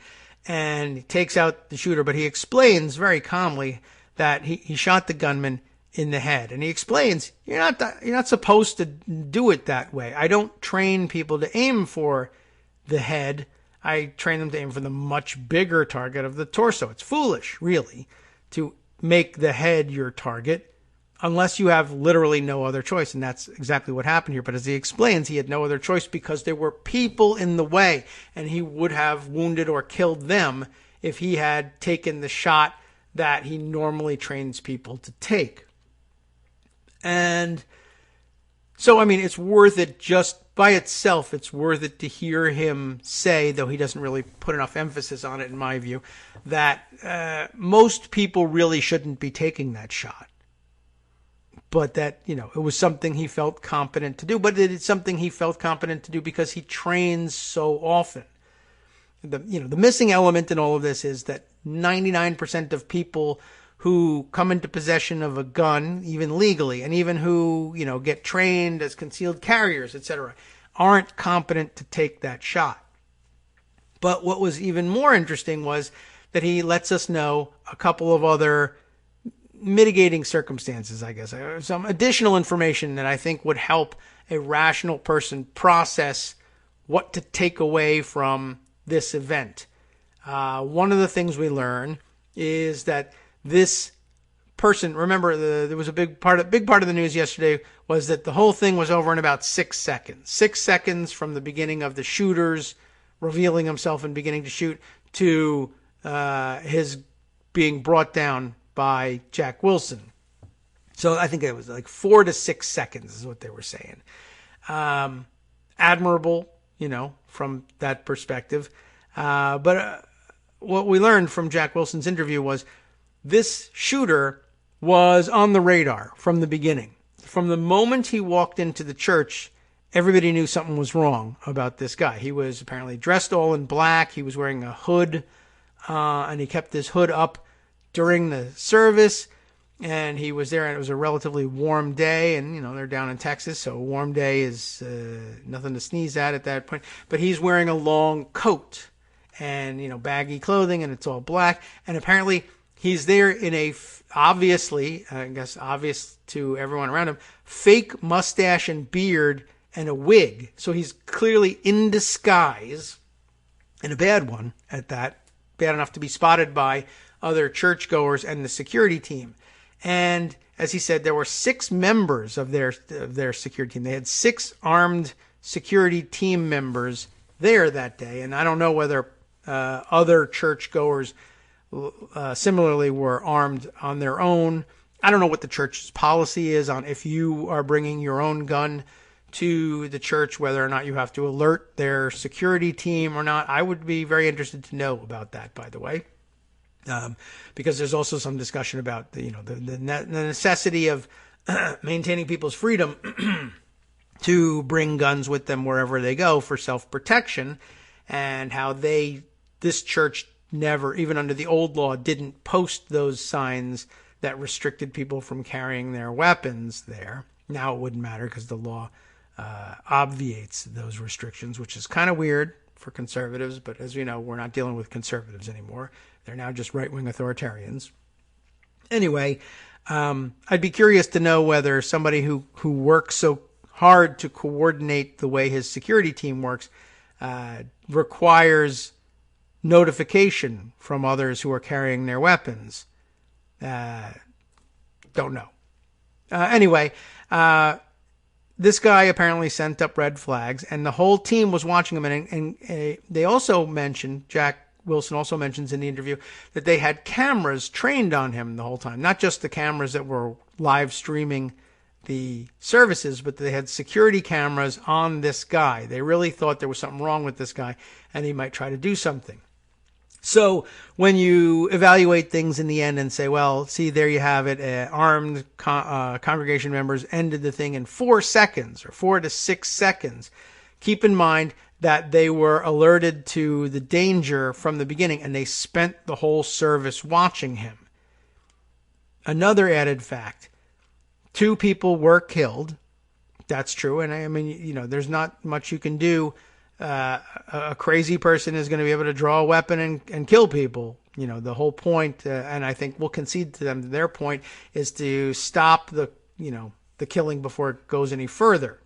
And he takes out the shooter, but he explains very calmly that he shot the gunman in the head. And he explains, you're not supposed to do it that way. I don't train people to aim for the head. I train them to aim for the much bigger target of the torso. It's foolish, really, to make the head your target unless you have literally no other choice. And that's exactly what happened here. But as he explains, he had no other choice because there were people in the way, and he would have wounded or killed them if he had taken the shot that he normally trains people to take. And so, I mean, it's worth it just by itself. It's worth it to hear him say, though he doesn't really put enough emphasis on it, in my view, that most people really shouldn't be taking that shot. But that, it was something he felt competent to do. But it's something he felt competent to do because he trains so often. The missing element in all of this is that 99% of people who come into possession of a gun, even legally, and even who, get trained as concealed carriers, etc., aren't competent to take that shot. But what was even more interesting was that he lets us know a couple of other mitigating circumstances, I guess, some additional information that I think would help a rational person process what to take away from this event. One of the things we learn is that this person, remember, there was a big part of the news yesterday was that the whole thing was over in about 6 seconds. 6 seconds from the beginning of the shooters revealing himself and beginning to shoot to his being brought down by Jack Wilson. So I think it was like 4 to 6 seconds is what they were saying. Admirable, from that perspective. But what we learned from Jack Wilson's interview was this shooter was on the radar from the beginning. From the moment he walked into the church, everybody knew something was wrong about this guy. He was apparently dressed all in black. He was wearing a hood, and he kept his hood up during the service, and he was there, and it was a relatively warm day, and, they're down in Texas, so a warm day is nothing to sneeze at that point. But he's wearing a long coat and, baggy clothing, and it's all black. And apparently he's there in a, obviously, I guess obvious to everyone around him, fake mustache and beard and a wig. So he's clearly in disguise, and a bad one at that, bad enough to be spotted by other churchgoers and the security team. And as he said, there were 6 members of their security team. They had 6 armed security team members there that day. And I don't know whether other churchgoers similarly were armed on their own. I don't know what the church's policy is on if you are bringing your own gun to the church, whether or not you have to alert their security team or not. I would be very interested to know about that, by the way. Because there's also some discussion about the necessity of maintaining people's freedom to bring guns with them wherever they go for self-protection, and how this church never, even under the old law, didn't post those signs that restricted people from carrying their weapons there. Now it wouldn't matter because the law obviates those restrictions, which is kind of weird for conservatives, but as we know, we're not dealing with conservatives anymore. They're now just right-wing authoritarians. Anyway, I'd be curious to know whether somebody who works so hard to coordinate the way his security team works requires notification from others who are carrying their weapons. Don't know. Anyway, this guy apparently sent up red flags, and the whole team was watching him. And they also mentioned, Jack Wilson also mentions in the interview, that they had cameras trained on him the whole time. Not just the cameras that were live streaming the services, but they had security cameras on this guy. They really thought there was something wrong with this guy, and he might try to do something. So when you evaluate things in the end and say, well, see, there you have it, armed congregation members ended the thing in 4 seconds or 4 to 6 seconds, keep in mind that they were alerted to the danger from the beginning, and they spent the whole service watching him. Another added fact, 2 people were killed. That's true. And I mean, there's not much you can do. A crazy person is going to be able to draw a weapon and kill people. The whole point, and I think we'll concede to them, their point is to stop the killing before it goes any further.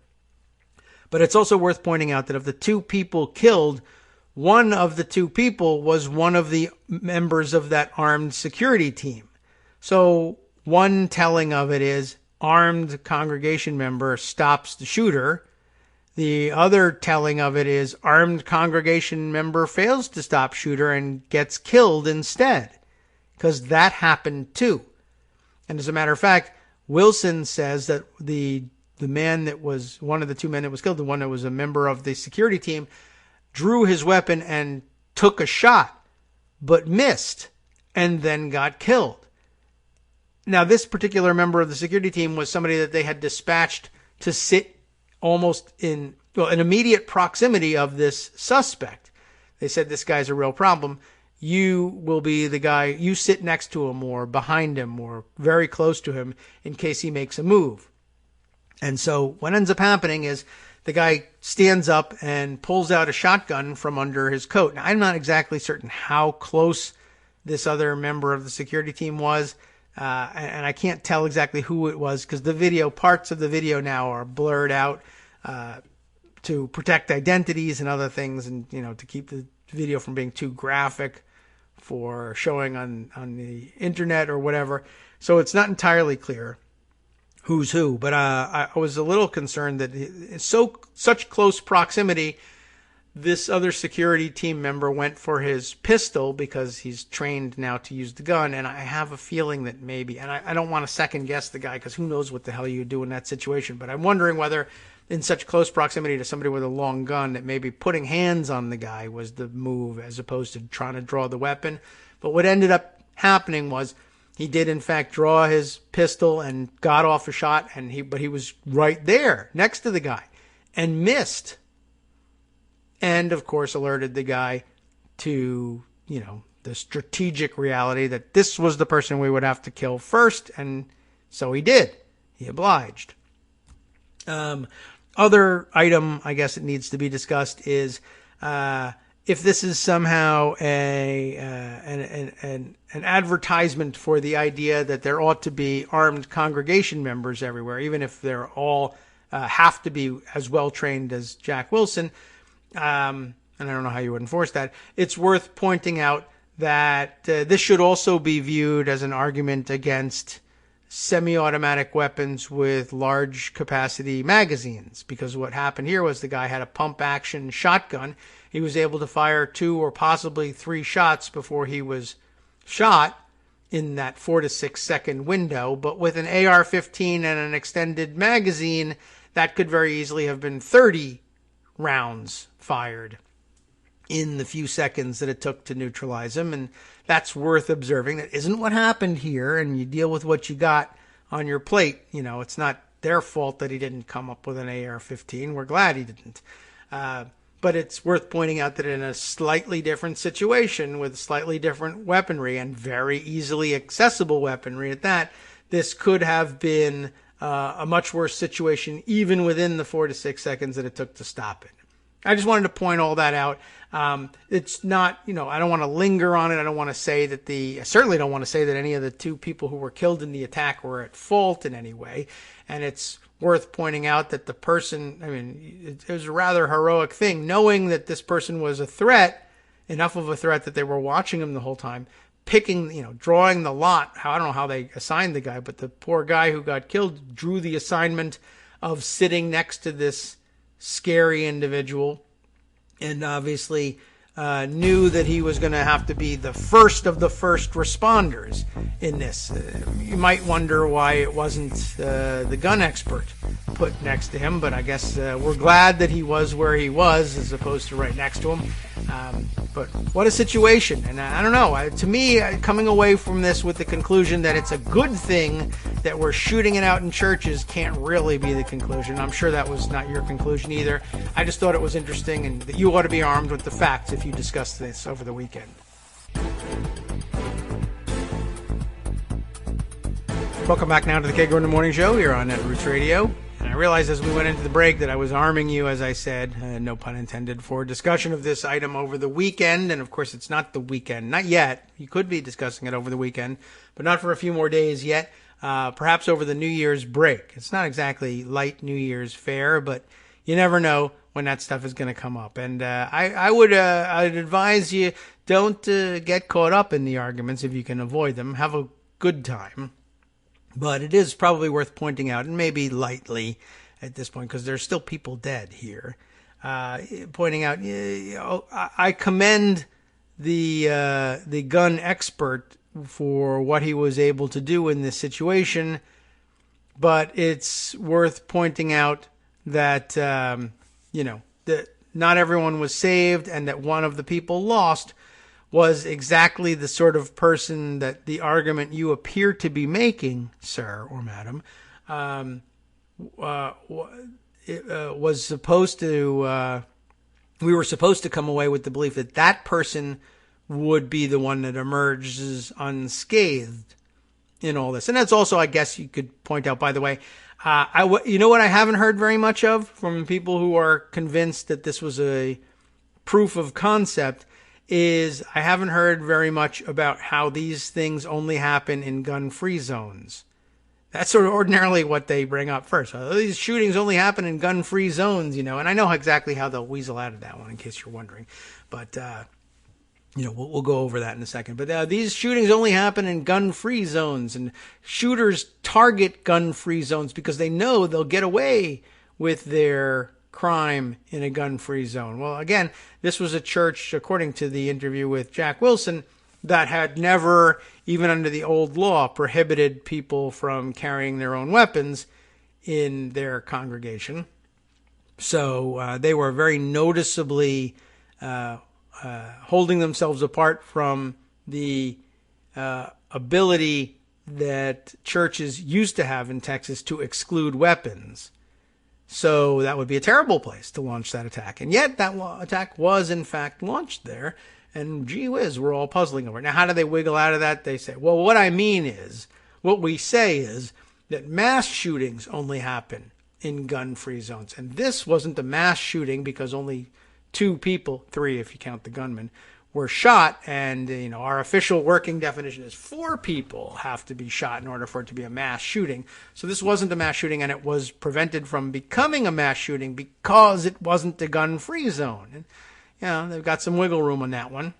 But it's also worth pointing out that of the 2 people killed, one of the 2 people was one of the members of that armed security team. So one telling of it is armed congregation member stops the shooter. The other telling of it is armed congregation member fails to stop shooter and gets killed instead, because that happened too. And as a matter of fact, Wilson says that the man that was one of the 2 men that was killed, the one that was a member of the security team, drew his weapon and took a shot, but missed and then got killed. Now, this particular member of the security team was somebody that they had dispatched to sit almost in immediate proximity of this suspect. They said, this guy's a real problem. You will be the guy, you sit next to him or behind him or very close to him in case he makes a move. And so what ends up happening is the guy stands up and pulls out a shotgun from under his coat. Now, I'm not exactly certain how close this other member of the security team was. And I can't tell exactly who it was because parts of the video now are blurred out to protect identities and other things, and to keep the video from being too graphic for showing on the internet or whatever. So it's not entirely clear who's who, but I was a little concerned that it's such close proximity. This other security team member went for his pistol because he's trained now to use the gun, and I have a feeling that maybe, and I don't want to second guess the guy because who knows what the hell you do in that situation, but I'm wondering whether in such close proximity to somebody with a long gun that maybe putting hands on the guy was the move as opposed to trying to draw the weapon. But what ended up happening was he did in fact draw his pistol and got off a shot, but he was right there next to the guy and missed. And, of course, alerted the guy to, the the strategic reality that this was the person we would have to kill first, and so he did. He obliged. Other item, I guess it needs to be discussed is if this is somehow an advertisement for the idea that there ought to be armed congregation members everywhere, even if they're all have to be as well trained as Jack Wilson. And I don't know how you would enforce that. It's worth pointing out that this should also be viewed as an argument against semi-automatic weapons with large capacity magazines, because what happened here was the guy had a pump action shotgun. He was able to fire 2 or possibly 3 shots before he was shot in that 4 to 6 second window. But with an AR-15 and an extended magazine, that could very easily have been 30 rounds fired in the few seconds that it took to neutralize him. And that's worth observing. That isn't what happened here, and you deal with what you got on your plate. You know, it's not their fault that he didn't come up with an AR-15. We're glad he didn't. But it's worth pointing out that in a slightly different situation with slightly different weaponry and very easily accessible weaponry at that, this could have been a much worse situation even within the 4 to 6 seconds that it took to stop it. I just wanted to point all that out. It's not, I don't want to linger on it. I don't want to say that I certainly don't want to say that any of the 2 people who were killed in the attack were at fault in any way. And it's worth pointing out that the person, it was a rather heroic thing, knowing that this person was a threat, enough of a threat that they were watching him the whole time, drawing the lot. I don't know how they assigned the guy, but the poor guy who got killed drew the assignment of sitting next to this scary individual, and obviously knew that he was going to have to be the first of the first responders in this. You might wonder why it wasn't the gun expert put next to him, but I guess we're glad that he was where he was as opposed to right next to him. But what a situation. And I don't know. To me, coming away from this with the conclusion that it's a good thing that we're shooting it out in churches can't really be the conclusion. I'm sure that was not your conclusion either. I just thought it was interesting, and that you ought to be armed with the facts if you discuss this over the weekend. Welcome back now to the Kagro in the Morning Show here on Netroots Radio. And I realized as we went into the break that I was arming you, as I said, no pun intended, for discussion of this item over the weekend. And of course, it's not the weekend. Not yet. You could be discussing it over the weekend, but not for a few more days yet. Perhaps over the New Year's break. It's not exactly light New Year's fare, but you never know when that stuff is going to come up. And I'd advise you, don't get caught up in the arguments if you can avoid them. Have a good time. But it is probably worth pointing out, and maybe lightly at this point, because there's still people dead here, pointing out, I commend the gun expert for what he was able to do in this situation, but it's worth pointing out that, that not everyone was saved, and that one of the people lost was exactly the sort of person that the argument you appear to be making, sir or madam, was supposed to, we were supposed to come away with the belief that that person would be the one that emerges unscathed in all this. And that's also, I guess you could point out, by the way, you know what I haven't heard very much of from people who are convinced that this was a proof of concept is I haven't heard very much about how these things only happen in gun-free zones. That's sort of ordinarily what they bring up first. These shootings only happen in gun-free zones, and I know exactly how they'll weasel out of that one in case you're wondering. But, we'll go over that in a second. But these shootings only happen in gun-free zones, and shooters target gun-free zones because they know they'll get away with their crime in a gun-free zone. Well, again, this was a church, according to the interview with Jack Wilson, that had never, even under the old law, prohibited people from carrying their own weapons in their congregation. So they were very noticeably holding themselves apart from the ability that churches used to have in Texas to exclude weapons. So that would be a terrible place to launch that attack. And yet that attack was, in fact, launched there. And gee whiz, we're all puzzling over it. Now, how do they wiggle out of that? They say, well, what we say is that mass shootings only happen in gun-free zones. And this wasn't a mass shooting because only 2 people, 3 if you count the gunman, were shot. And, our official working definition is 4 people have to be shot in order for it to be a mass shooting. So this wasn't a mass shooting, and it was prevented from becoming a mass shooting because it wasn't a gun-free zone. And, they've got some wiggle room on that one.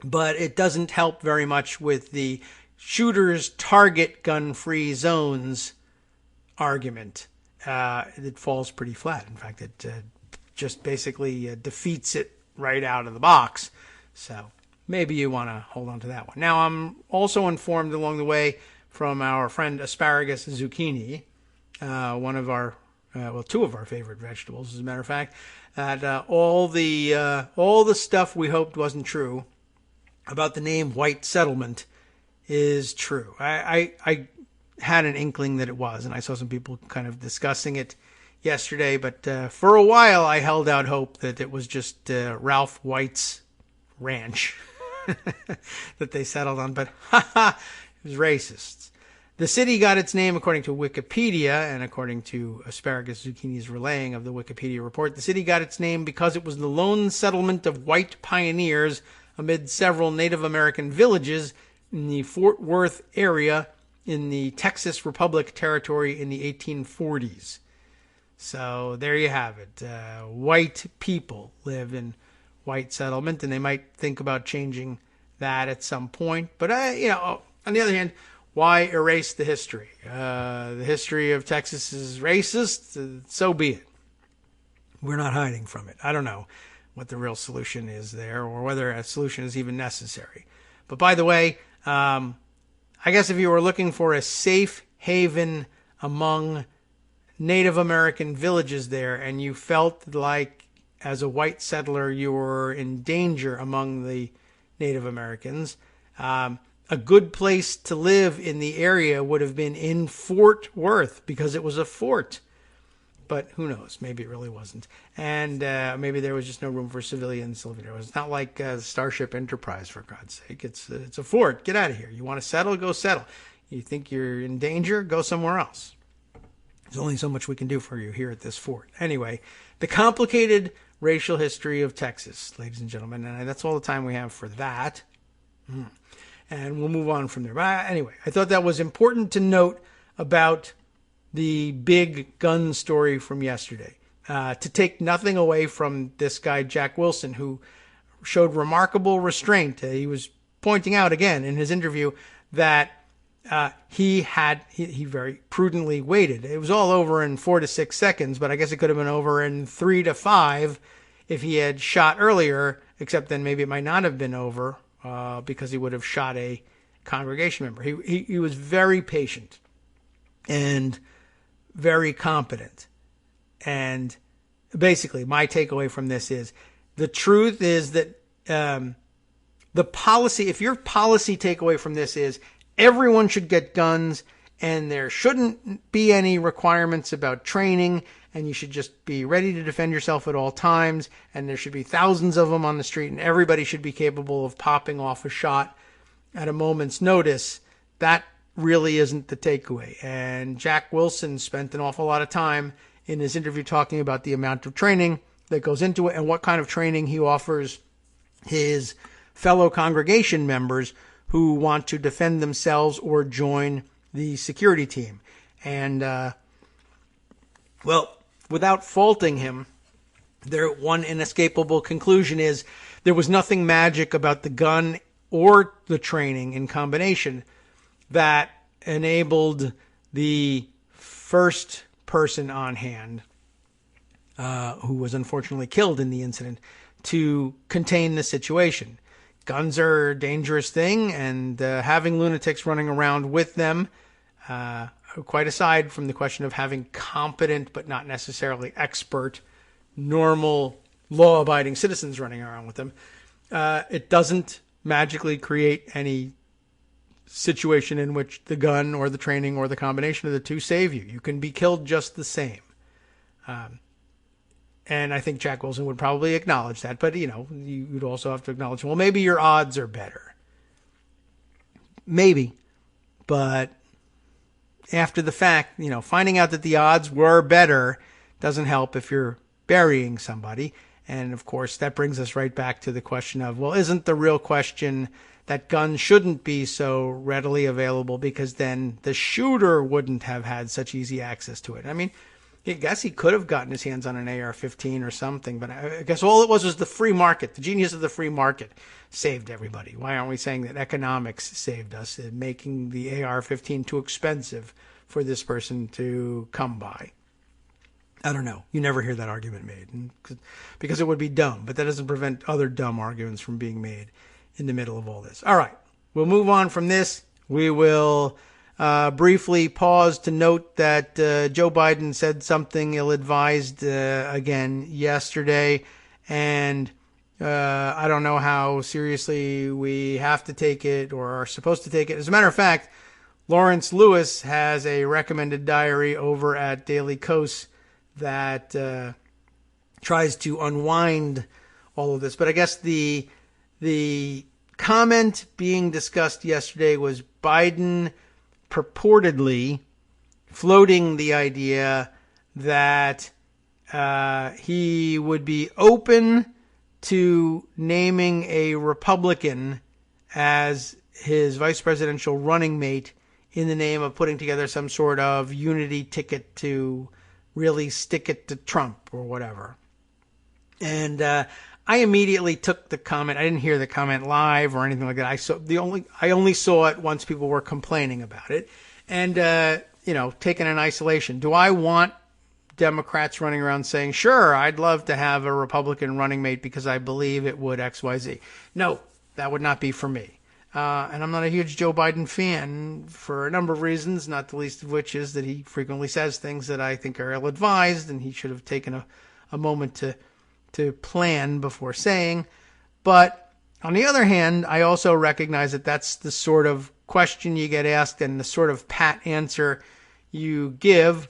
But it doesn't help very much with the shooters target gun-free zones argument. It falls pretty flat. In fact, it just basically defeats it right out of the box. So maybe you want to hold on to that one. Now, I'm also informed along the way from our friend Asparagus Zucchini, one of our, 2 of our favorite vegetables, as a matter of fact, that all the stuff we hoped wasn't true about the name White Settlement is true. I had an inkling that it was, and I saw some people kind of discussing it yesterday, but for a while I held out hope that it was just Ralph White's ranch that they settled on, but it was racists. The city got its name according to Wikipedia, and according to Asparagus Zucchini's relaying of the Wikipedia report, the city got its name because it was the lone settlement of white pioneers amid several Native American villages in the Fort Worth area in the Texas Republic territory in the 1840s. So there you have it. White people live in white settlement, and they might think about changing that at some point. But, on the other hand, why erase the history? The history of Texas is racist. So be it. We're not hiding from it. I don't know what the real solution is there, or whether a solution is even necessary. But by the way, I guess if you were looking for a safe haven among Native American villages there, and you felt like as a white settler you were in danger among the Native Americans, a good place to live in the area would have been in Fort Worth, because it was a fort. But who knows? Maybe it really wasn't. And maybe there was just no room for civilians living there. It's not like Starship Enterprise, for God's sake. It's a fort. Get out of here. You want to settle? Go settle. You think you're in danger? Go somewhere else. There's only so much we can do for you here at this fort. Anyway, the complicated racial history of Texas, ladies and gentlemen. And that's all the time we have for that. And we'll move on from there. But anyway, I thought that was important to note about the big gun story from yesterday. To take nothing away from this guy, Jack Wilson, who showed remarkable restraint. He was pointing out again in his interview that he very prudently waited. It was all over in 4 to 6 seconds, but I guess it could have been over in 3 to 5 if he had shot earlier, except then maybe it might not have been over because he would have shot a congregation member. He was very patient and very competent. And basically, my takeaway from this is the truth is that the policy, if your policy takeaway from this is everyone should get guns and there shouldn't be any requirements about training and you should just be ready to defend yourself at all times and there should be thousands of them on the street and everybody should be capable of popping off a shot at a moment's notice, that really isn't the takeaway. And Jack Wilson spent an awful lot of time in his interview talking about the amount of training that goes into it and what kind of training he offers his fellow congregation members who want to defend themselves or join the security team. And, without faulting him, one inescapable conclusion is there was nothing magic about the gun or the training in combination that enabled the first person on hand, who was unfortunately killed in the incident, to contain the situation. Guns are a dangerous thing, and having lunatics running around with them, quite aside from the question of having competent but not necessarily expert, normal, law-abiding citizens running around with them, it doesn't magically create any situation in which the gun or the training or the combination of the two save you. You can be killed just the same. And I think Jack Wilson would probably acknowledge that. But, you'd also have to acknowledge, well, maybe your odds are better. Maybe. But after the fact, finding out that the odds were better doesn't help if you're burying somebody. And, of course, that brings us right back to the question of, well, isn't the real question that guns shouldn't be so readily available because then the shooter wouldn't have had such easy access to it? I mean, I guess he could have gotten his hands on an AR-15 or something, but I guess all it was the free market. The genius of the free market saved everybody. Why aren't we saying that economics saved us in making the AR-15 too expensive for this person to come by? I don't know. You never hear that argument made because it would be dumb, but that doesn't prevent other dumb arguments from being made in the middle of all this. All right, we'll move on from this. We will briefly pause to note that Joe Biden said something ill-advised again yesterday, and I don't know how seriously we have to take it or are supposed to take it. As a matter of fact, Lawrence Lewis has a recommended diary over at Daily Kos that tries to unwind all of this. But I guess the comment being discussed yesterday was Biden purportedly floating the idea that he would be open to naming a Republican as his vice presidential running mate in the name of putting together some sort of unity ticket to really stick it to Trump or whatever. And I immediately took the comment. I didn't hear the comment live or anything like that. I only saw it once people were complaining about it. And taken in isolation. Do I want Democrats running around saying, sure, I'd love to have a Republican running mate because I believe it would XYZ? No, that would not be for me. And I'm not a huge Joe Biden fan for a number of reasons, not the least of which is that he frequently says things that I think are ill-advised, and he should have taken a moment to plan before saying. But on the other hand, I also recognize that that's the sort of question you get asked and the sort of pat answer you give.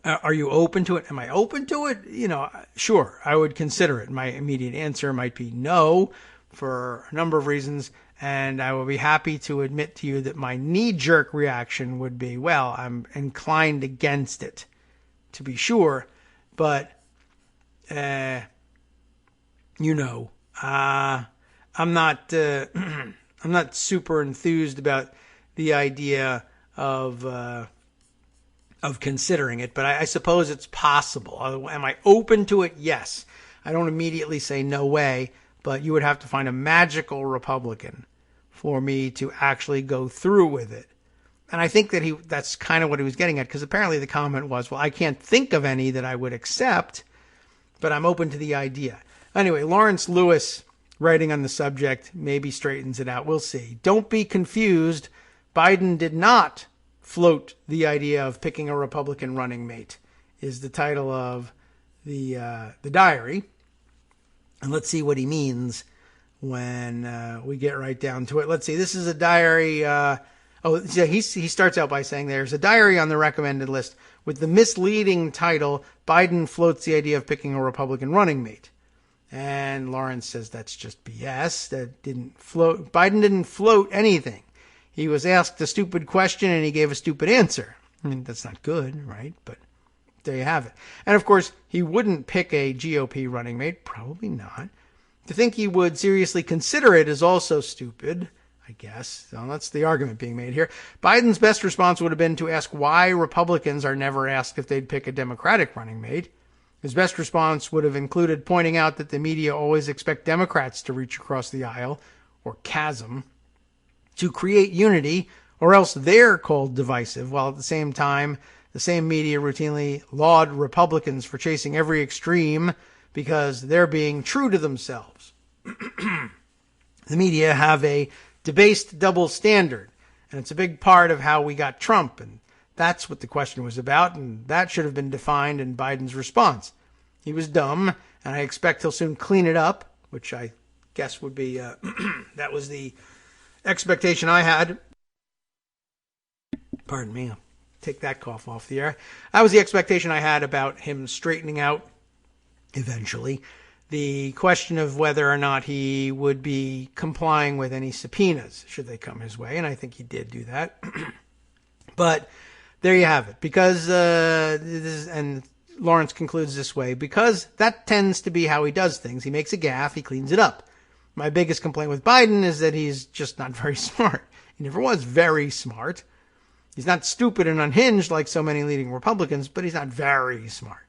Are you open to it? Am I open to it? Sure, I would consider it. My immediate answer might be no for a number of reasons. And I will be happy to admit to you that my knee-jerk reaction would be, well, I'm inclined against it, to be sure. But, I'm not I'm not super enthused about the idea of considering it. But I suppose it's possible. Am I open to it? Yes. I don't immediately say no way. But you would have to find a magical Republican for me to actually go through with it. And I think that that's kind of what he was getting at, because apparently the comment was, well, I can't think of any that I would accept, but I'm open to the idea. Anyway, Lawrence Lewis, writing on the subject, maybe straightens it out. We'll see. Don't be confused. Biden did not float the idea of picking a Republican running mate, is the title of the diary. And let's see what he means when we get right down to it. Let's see. This is a diary. He starts out by saying there's a diary on the recommended list with the misleading title, Biden floats the idea of picking a Republican running mate. And Lawrence says that's just BS. That didn't float. Biden didn't float anything. He was asked a stupid question and he gave a stupid answer. I mean, that's not good, right? But there you have it. And of course, he wouldn't pick a GOP running mate. Probably not. To think he would seriously consider it is also stupid, I guess. So that's the argument being made here. Biden's best response would have been to ask why Republicans are never asked if they'd pick a Democratic running mate. His best response would have included pointing out that the media always expect Democrats to reach across the aisle, or chasm, to create unity, or else they're called divisive, while at the same time, the same media routinely laud Republicans for chasing every extreme because they're being true to themselves. The media have a debased double standard, and it's a big part of how we got Trump, and that's what the question was about, and that should have been defined in Biden's response. He was dumb, and I expect he'll soon clean it up, which I guess would be, that was the expectation I had. Pardon me, I'll take that cough off the air. That was the expectation I had about him straightening out eventually. The question of whether or not he would be complying with any subpoenas should they come his way, and I think he did do that. But there you have it. Because and Lawrence concludes this way, because that tends to be how he does things. He makes a gaffe, he cleans it up. My biggest complaint with Biden is that he's just not very smart. He never was very smart. He's not stupid and unhinged like so many leading Republicans, but he's not very smart.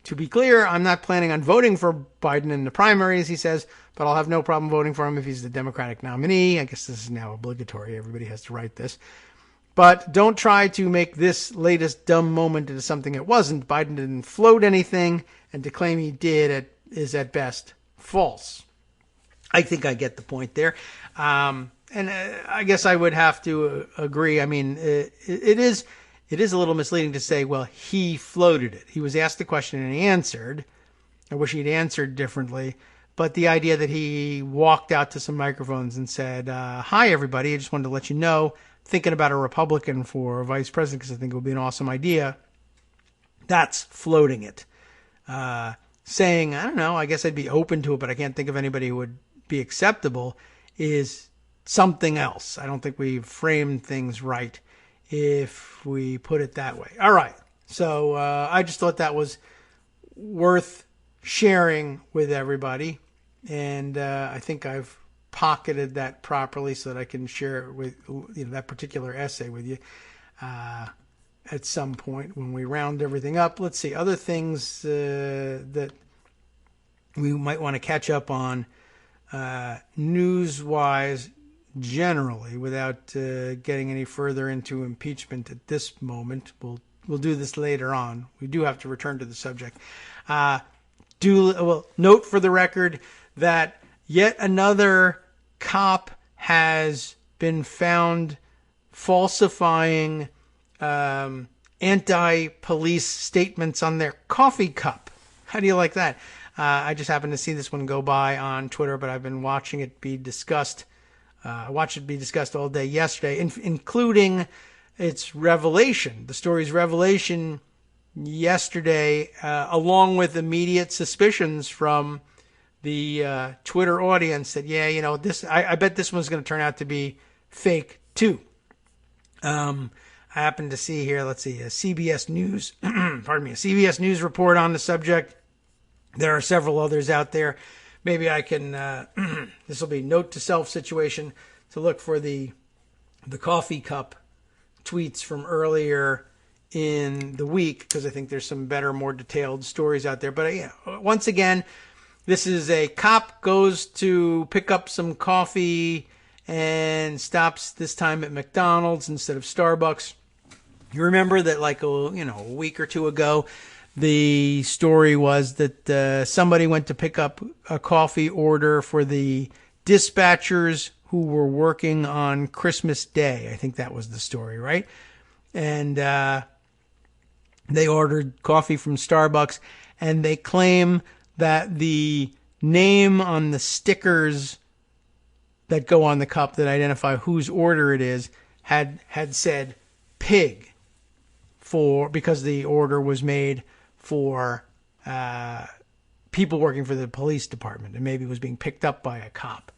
To be clear, I'm not planning on voting for Biden in the primaries, he says, but I'll have no problem voting for him if he's the Democratic nominee. I guess this is now obligatory. Everybody has to write this. But don't try to make this latest dumb moment into something it wasn't. Biden didn't float anything, and to claim he did is at best false. I think I get the point there. And I guess I would have to agree. I mean, it is a little misleading to say, well, he floated it. He was asked the question and he answered. I wish he'd answered differently. But the idea that he walked out to some microphones and said, hi, everybody, I just wanted to let you know, thinking about a Republican for vice president because I think it would be an awesome idea. That's floating it. Saying, I don't know, I guess I'd be open to it, but I can't think of anybody who would be acceptable is something else. I don't think we've framed things right if we put it that way. All right. So I just thought that was worth sharing with everybody. And I think I've pocketed that properly so that I can share it with that particular essay with you at some point when we round everything up. Let's see. Other things that we might want to catch up on news-wise generally, without getting any further into impeachment at this moment. We'll do this later on. We do have to return to the subject. Note for the record that yet another cop has been found falsifying anti-police statements on their coffee cup. How do you like that? I just happened to see this one go by on Twitter, but I've been watching it be discussed. I watched it be discussed all day yesterday, including its revelation. The story's revelation yesterday, along with immediate suspicions from the Twitter audience that, this I bet this one's going to turn out to be fake too. I happened to see here, let's see, a CBS News, a CBS News report on the subject. There are several others out there. Maybe I can, this will be note to self situation, to look for the coffee cup tweets from earlier in the week, because I think there's some better, more detailed stories out there. But once again, this is a cop goes to pick up some coffee and stops this time at McDonald's instead of Starbucks. You remember that a week or two ago, the story was that somebody went to pick up a coffee order for the dispatchers who were working on Christmas Day. I think that was the story, right? And they ordered coffee from Starbucks, and they claim that the name on the stickers that go on the cup that identify whose order it is had said pig, because the order was made for people working for the police department, and maybe was being picked up by a cop.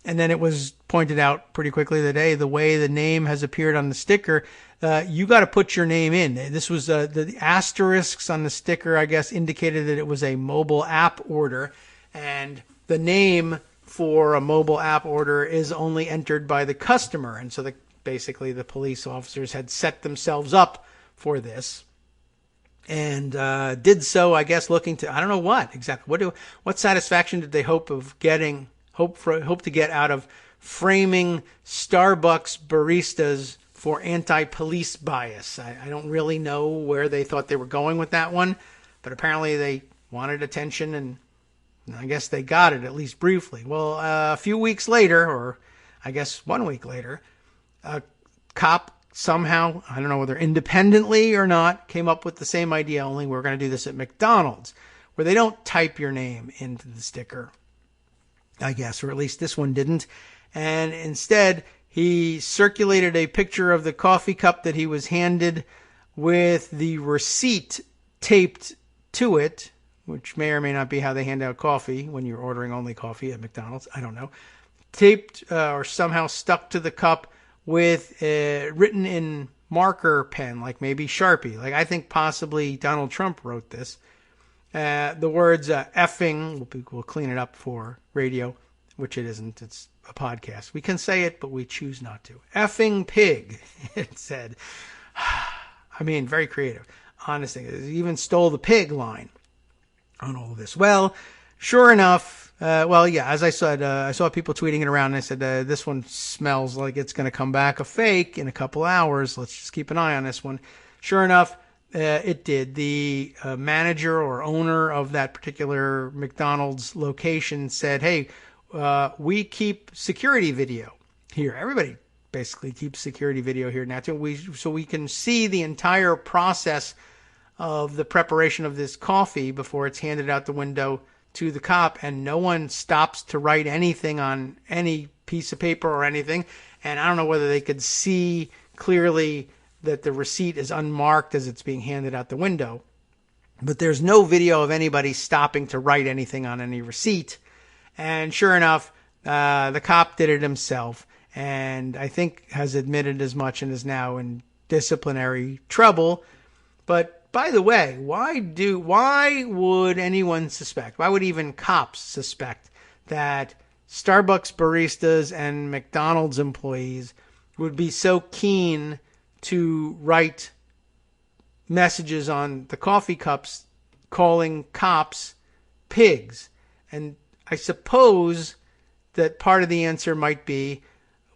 And then it was pointed out pretty quickly that, hey, the way the name has appeared on the sticker, you got to put your name in. This was the asterisks on the sticker, I guess, indicated that it was a mobile app order, and the name for a mobile app order is only entered by the customer. And so basically the police officers had set themselves up for this. And did so, I guess, looking to, I don't know what exactly. What satisfaction did they hope to get out of framing Starbucks baristas for anti-police bias? I don't really know where they thought they were going with that one, but apparently they wanted attention, and I guess they got it, at least briefly. Well, a few weeks later, or I guess 1 week later, a cop somehow, I don't know whether independently or not, came up with the same idea, only we're going to do this at McDonald's, where they don't type your name into the sticker, I guess, or at least this one didn't. And instead, he circulated a picture of the coffee cup that he was handed with the receipt taped to it, which may or may not be how they hand out coffee when you're ordering only coffee at McDonald's. I don't know. Taped or somehow stuck to the cup with written in marker pen, like maybe Sharpie. Like I think possibly Donald Trump wrote this. The words effing, we'll clean it up for radio, which it isn't. It's a podcast. We can say it, but we choose not to. Effing pig, it said. I mean, very creative. Honestly, it even stole the pig line on all of this. Well, sure enough, as I said, I saw people tweeting it around, and I said, this one smells like it's going to come back a fake in a couple hours. Let's just keep an eye on this one. Sure enough, it did. The manager or owner of that particular McDonald's location said, hey, we keep security video here. Everybody basically keeps security video here now, too. So we can see the entire process of the preparation of this coffee before it's handed out the window to the cop, and no one stops to write anything on any piece of paper or anything. And I don't know whether they could see clearly that the receipt is unmarked as it's being handed out the window, but there's no video of anybody stopping to write anything on any receipt. And sure enough, the cop did it himself, and I think has admitted as much and is now in disciplinary trouble. But by the way, why would anyone suspect? Why would even cops suspect that Starbucks baristas and McDonald's employees would be so keen to write messages on the coffee cups calling cops pigs? And I suppose that part of the answer might be,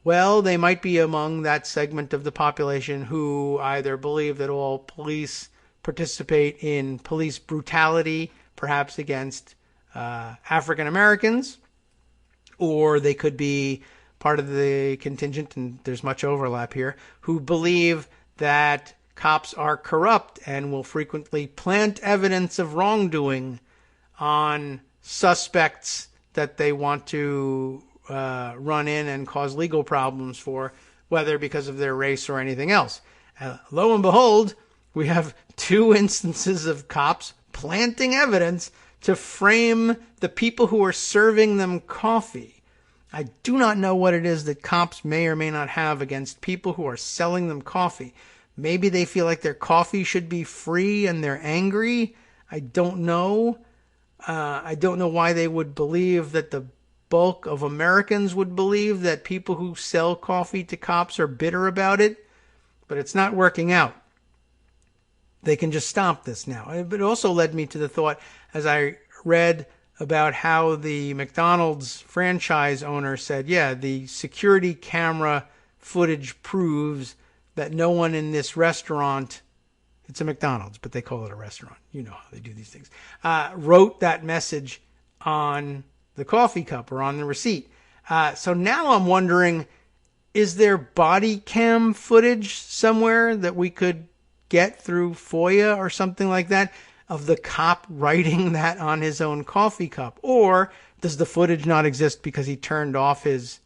well, they might be among that segment of the population who either believe that all police participate in police brutality, perhaps against African Americans, or they could be part of the contingent, and there's much overlap here, who believe that cops are corrupt and will frequently plant evidence of wrongdoing on suspects that they want to run in and cause legal problems for, whether because of their race or anything else. Lo and behold, we have 2 instances of cops planting evidence to frame the people who are serving them coffee. I do not know what it is that cops may or may not have against people who are selling them coffee. Maybe they feel like their coffee should be free and they're angry. I don't know. I don't know why they would believe that the bulk of Americans would believe that people who sell coffee to cops are bitter about it, but it's not working out. They can just stop this now. It also led me to the thought, as I read about how the McDonald's franchise owner said, yeah, the security camera footage proves that no one in this restaurant, it's a McDonald's, but they call it a restaurant. You know how they do these things. Wrote that message on the coffee cup or on the receipt. So now I'm wondering, is there body cam footage somewhere that we could get through FOIA or something like that of the cop writing that on his own coffee cup? Or does the footage not exist because he turned off his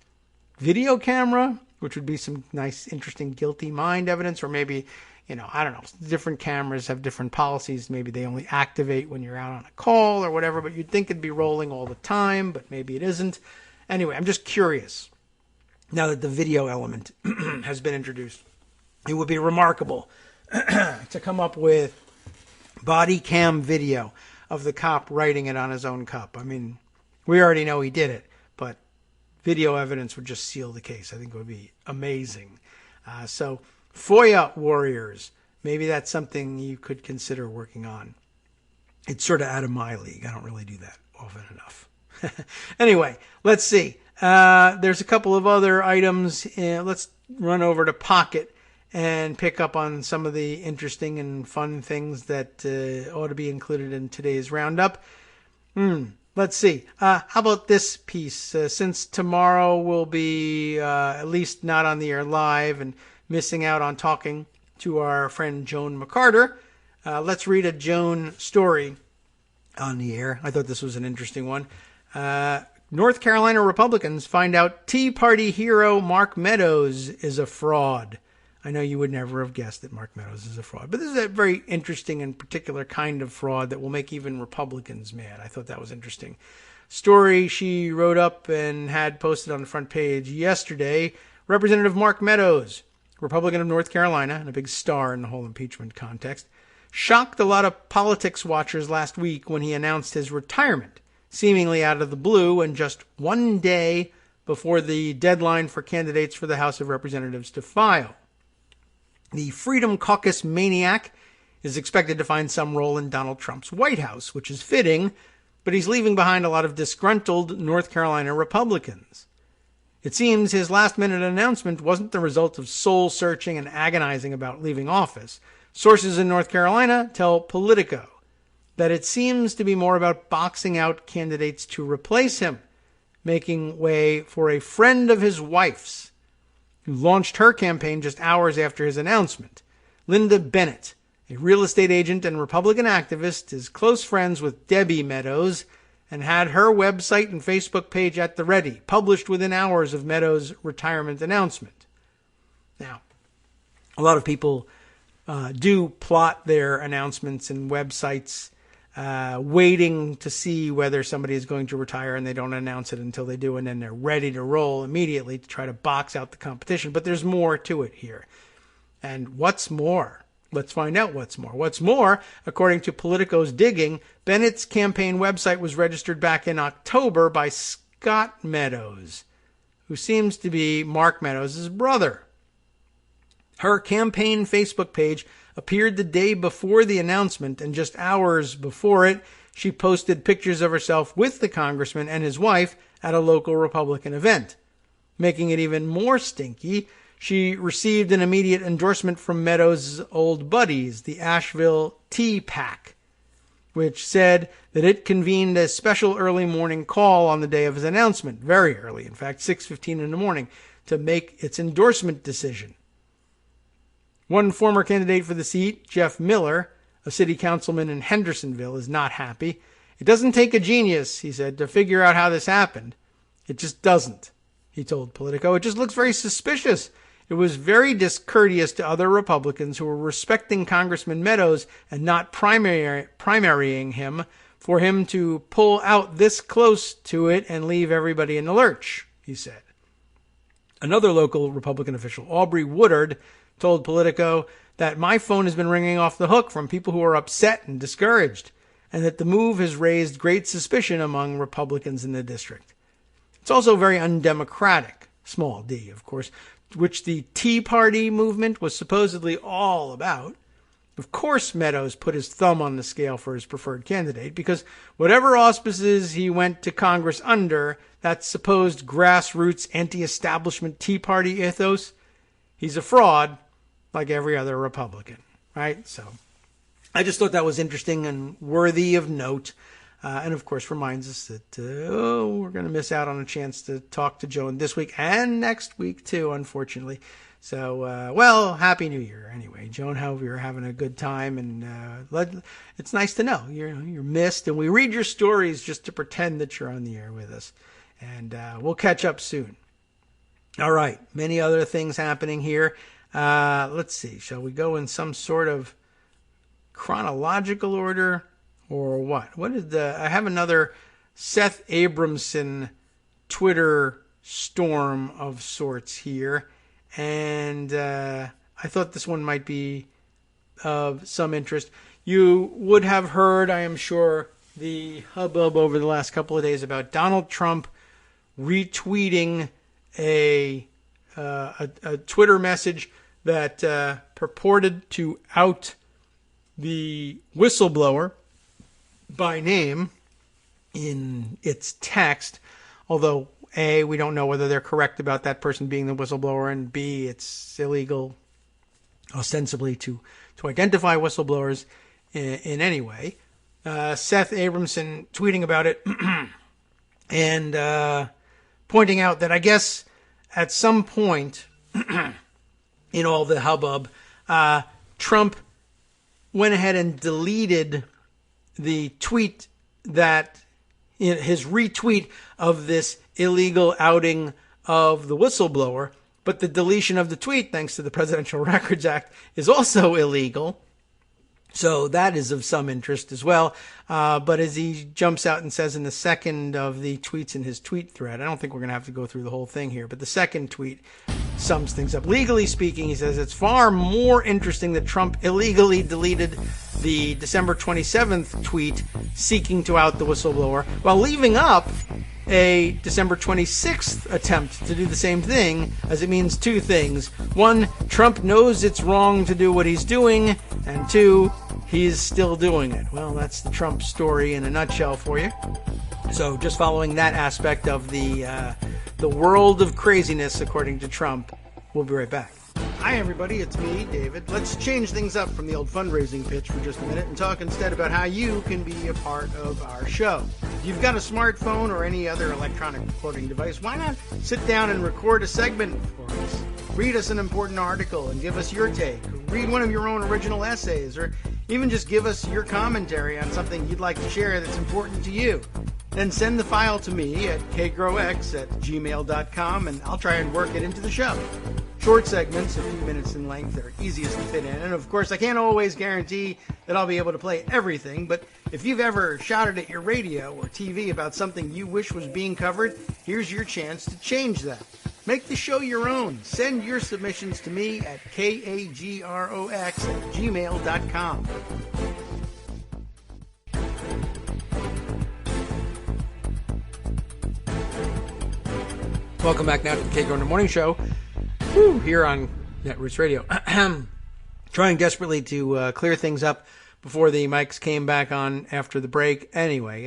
video camera, which would be some nice, interesting guilty mind evidence? Or maybe, I don't know, different cameras have different policies. Maybe they only activate when you're out on a call or whatever, but you'd think it'd be rolling all the time, but maybe it isn't. Anyway, I'm just curious. Now that the video element has been introduced, it would be remarkable to come up with body cam video of the cop writing it on his own cup. I mean, we already know he did it, but video evidence would just seal the case. I think it would be amazing. So FOIA warriors, maybe that's something you could consider working on. It's sort of out of my league. I don't really do that often enough. Anyway, let's see. There's a couple of other items. Let's run over to Pocket and pick up on some of the interesting and fun things that ought to be included in today's roundup. Let's see. How about this piece? Since tomorrow we'll be at least not on the air live and missing out on talking to our friend Joan McCarter, let's read a Joan story on the air. I thought this was an interesting one. North Carolina Republicans find out Tea Party hero Mark Meadows is a fraud. I know you would never have guessed that Mark Meadows is a fraud. But this is a very interesting and particular kind of fraud that will make even Republicans mad. I thought that was interesting. Story she wrote up and had posted on the front page yesterday. Representative Mark Meadows, Republican of North Carolina, and a big star in the whole impeachment context, shocked a lot of politics watchers last week when he announced his retirement, seemingly out of the blue and just one day before the deadline for candidates for the House of Representatives to file. The Freedom Caucus maniac is expected to find some role in Donald Trump's White House, which is fitting, but he's leaving behind a lot of disgruntled North Carolina Republicans. It seems his last-minute announcement wasn't the result of soul-searching and agonizing about leaving office. Sources in North Carolina tell Politico that it seems to be more about boxing out candidates to replace him, making way for a friend of his wife's, who launched her campaign just hours after his announcement. Linda Bennett, a real estate agent and Republican activist, is close friends with Debbie Meadows and had her website and Facebook page at the ready, published within hours of Meadows' retirement announcement. Now, a lot of people do plot their announcements and websites waiting to see whether somebody is going to retire, and they don't announce it until they do, and then they're ready to roll immediately to try to box out the competition. But there's more to it here. And what's more? Let's find out what's more. What's more, according to Politico's digging, Bennett's campaign website was registered back in October by Scott Meadows, who seems to be Mark Meadows' brother. Her campaign Facebook page appeared the day before the announcement, and just hours before it, she posted pictures of herself with the congressman and his wife at a local Republican event. Making it even more stinky, she received an immediate endorsement from Meadows' old buddies, the Asheville Tea Pack, which said that it convened a special early morning call on the day of his announcement, very early, in fact, 6:15 in the morning, to make its endorsement decision. One former candidate for the seat, Jeff Miller, a city councilman in Hendersonville, is not happy. It doesn't take a genius, he said, to figure out how this happened. It just doesn't, he told Politico. It just looks very suspicious. It was very discourteous to other Republicans who were respecting Congressman Meadows and not primarying him for him to pull out this close to it and leave everybody in the lurch, he said. Another local Republican official, Aubrey Woodard, told Politico that my phone has been ringing off the hook from people who are upset and discouraged, and that the move has raised great suspicion among Republicans in the district. It's also very undemocratic, small d, of course, which the Tea Party movement was supposedly all about. Of course Meadows put his thumb on the scale for his preferred candidate, because whatever auspices he went to Congress under, that supposed grassroots anti-establishment Tea Party ethos, he's a fraud like every other Republican, right? So I just thought that was interesting and worthy of note. And, of course, reminds us that, we're going to miss out on a chance to talk to Joan this week and next week, too, unfortunately. So, Happy New Year anyway. Joan, hope you're having a good time. And it's nice to know you're missed. And we read your stories just to pretend that you're on the air with us. And we'll catch up soon. All right. Many other things happening here. Let's see. Shall we go in some sort of chronological order or what? I have another Seth Abramson Twitter storm of sorts here. And I thought this one might be of some interest. You would have heard, I am sure, the hubbub over the last couple of days about Donald Trump retweeting a Twitter message that purported to out the whistleblower by name in its text, although A, we don't know whether they're correct about that person being the whistleblower, and B, it's illegal ostensibly to identify whistleblowers in any way. Seth Abramson tweeting about it and pointing out that I guess at some point in all the hubbub, Trump went ahead and deleted the tweet that his retweet of this illegal outing of the whistleblower, But the deletion of the tweet, thanks to the Presidential Records Act, is also illegal. So that is of some interest as well. But as he jumps out and says in the second of the tweets in his tweet thread, I don't think we're going to have to go through the whole thing here, but the second tweet sums things up. Legally speaking, he says it's far more interesting that Trump illegally deleted the December 27th tweet seeking to out the whistleblower while leaving up a December 26th attempt to do the same thing, as it means two things. One, Trump knows it's wrong to do what he's doing, and two, he's still doing it. Well, that's the Trump story in a nutshell for you. So just following that aspect of the world of craziness, according to Trump. We'll be right back. Hi, everybody. It's me, David. Let's change things up from the old fundraising pitch for just a minute and talk instead about how you can be a part of our show. If you've got a smartphone or any other electronic recording device, why not sit down and record a segment for us? Read us an important article and give us your take. Read one of your own original essays, or even just give us your commentary on something you'd like to share that's important to you. Then send the file to me at kagrox@gmail.com, and I'll try and work it into the show. Short segments, a few minutes in length, are easiest to fit in. And of course, I can't always guarantee that I'll be able to play everything, but if you've ever shouted at your radio or TV about something you wish was being covered, here's your chance to change that. Make the show your own. Send your submissions to me at kagrox@gmail.com. Welcome back now to the Kagro in the Morning Show. Here on Netroots Radio. Trying desperately to clear things up before the mics came back on after the break. Anyway,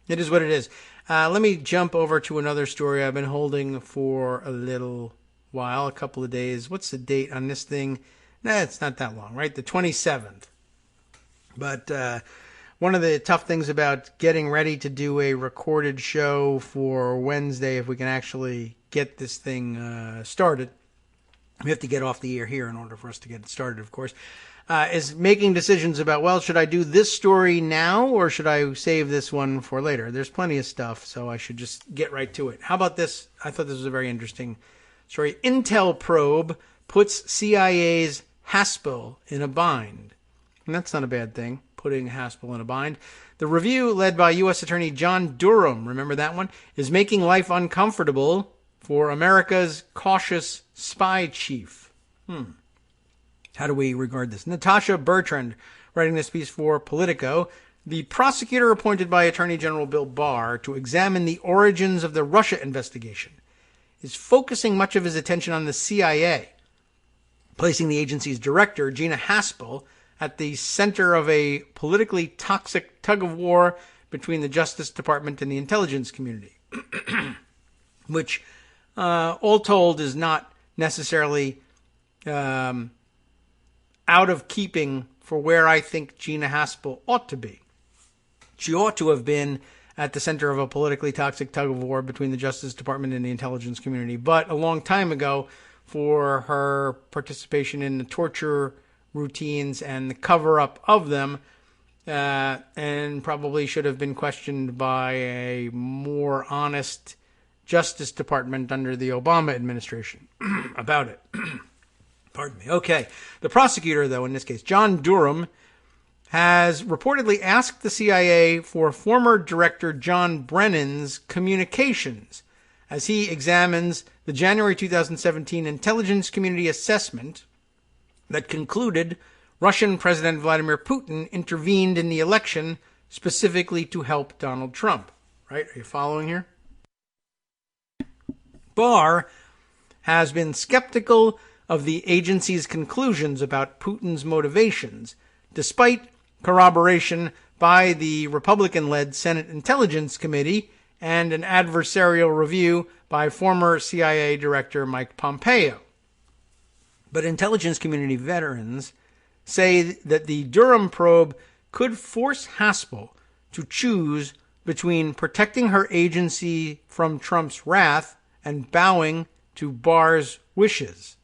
it is what it is. Let me jump over to another story I've been holding for a little while, a couple of days. What's the date on this thing? Nah, it's not that long, right? The 27th. But one of the tough things about getting ready to do a recorded show for Wednesday, if we can actually get this thing started, we have to get off the air here in order for us to get it started, of course, is making decisions about, well, should I do this story now or should I save this one for later? There's plenty of stuff, so I should just get right to it. How about this? I thought this was a very interesting story. Intel probe puts CIA's Haspel in a bind. And that's not a bad thing, putting Haspel in a bind. The review, led by U.S. Attorney John Durham, remember that one, is making life uncomfortable for America's cautious spy chief. How do we regard this? Natasha Bertrand, writing this piece for Politico. The prosecutor appointed by Attorney General Bill Barr to examine the origins of the Russia investigation is focusing much of his attention on the CIA, placing the agency's director, Gina Haspel, at the center of a politically toxic tug-of-war between the Justice Department and the intelligence community, which, all told, is not necessarily out of keeping for where I think Gina Haspel ought to be. She ought to have been at the center of a politically toxic tug-of-war between the Justice Department and the intelligence community, but a long time ago, for her participation in the torture routines and the cover-up of them, and probably should have been questioned by a more honest Justice Department under the Obama administration about it. Pardon me. Okay. The prosecutor, though, in this case, John Durham, has reportedly asked the CIA for former Director John Brennan's communications as he examines the January 2017 intelligence community assessment that concluded Russian President Vladimir Putin intervened in the election specifically to help Donald Trump. Right? Are you following here? Barr has been skeptical of the agency's conclusions about Putin's motivations, despite corroboration by the Republican-led Senate Intelligence Committee and an adversarial review by former CIA Director Mike Pompeo. But intelligence community veterans say that the Durham probe could force Haspel to choose between protecting her agency from Trump's wrath and bowing to Barr's wishes.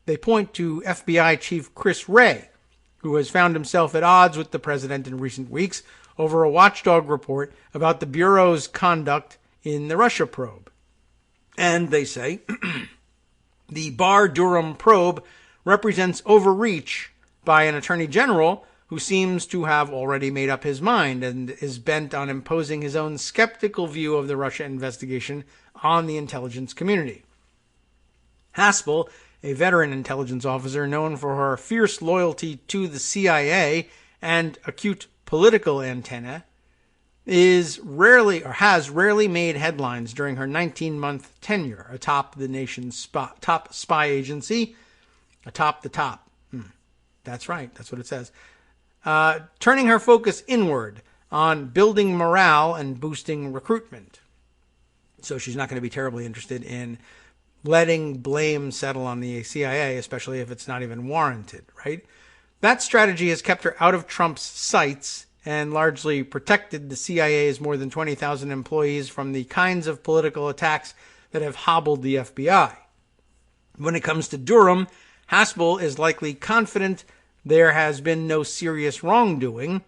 They point to FBI Chief Chris Wray, who has found himself at odds with the president in recent weeks over a watchdog report about the Bureau's conduct in the Russia probe. And they say The Barr-Durham probe represents overreach by an attorney general who seems to have already made up his mind and is bent on imposing his own skeptical view of the Russia investigation on the intelligence community. Haspel, a veteran intelligence officer known for her fierce loyalty to the CIA and acute political antenna, has rarely made headlines during her 19-month tenure atop the nation's top spy agency. Atop the top. That's right. That's what it says. Turning her focus inward on building morale and boosting recruitment. So she's not going to be terribly interested in letting blame settle on the CIA, especially if it's not even warranted, right? That strategy has kept her out of Trump's sights and largely protected the CIA's more than 20,000 employees from the kinds of political attacks that have hobbled the FBI. When it comes to Durham, Haspel is likely confident there has been no serious wrongdoing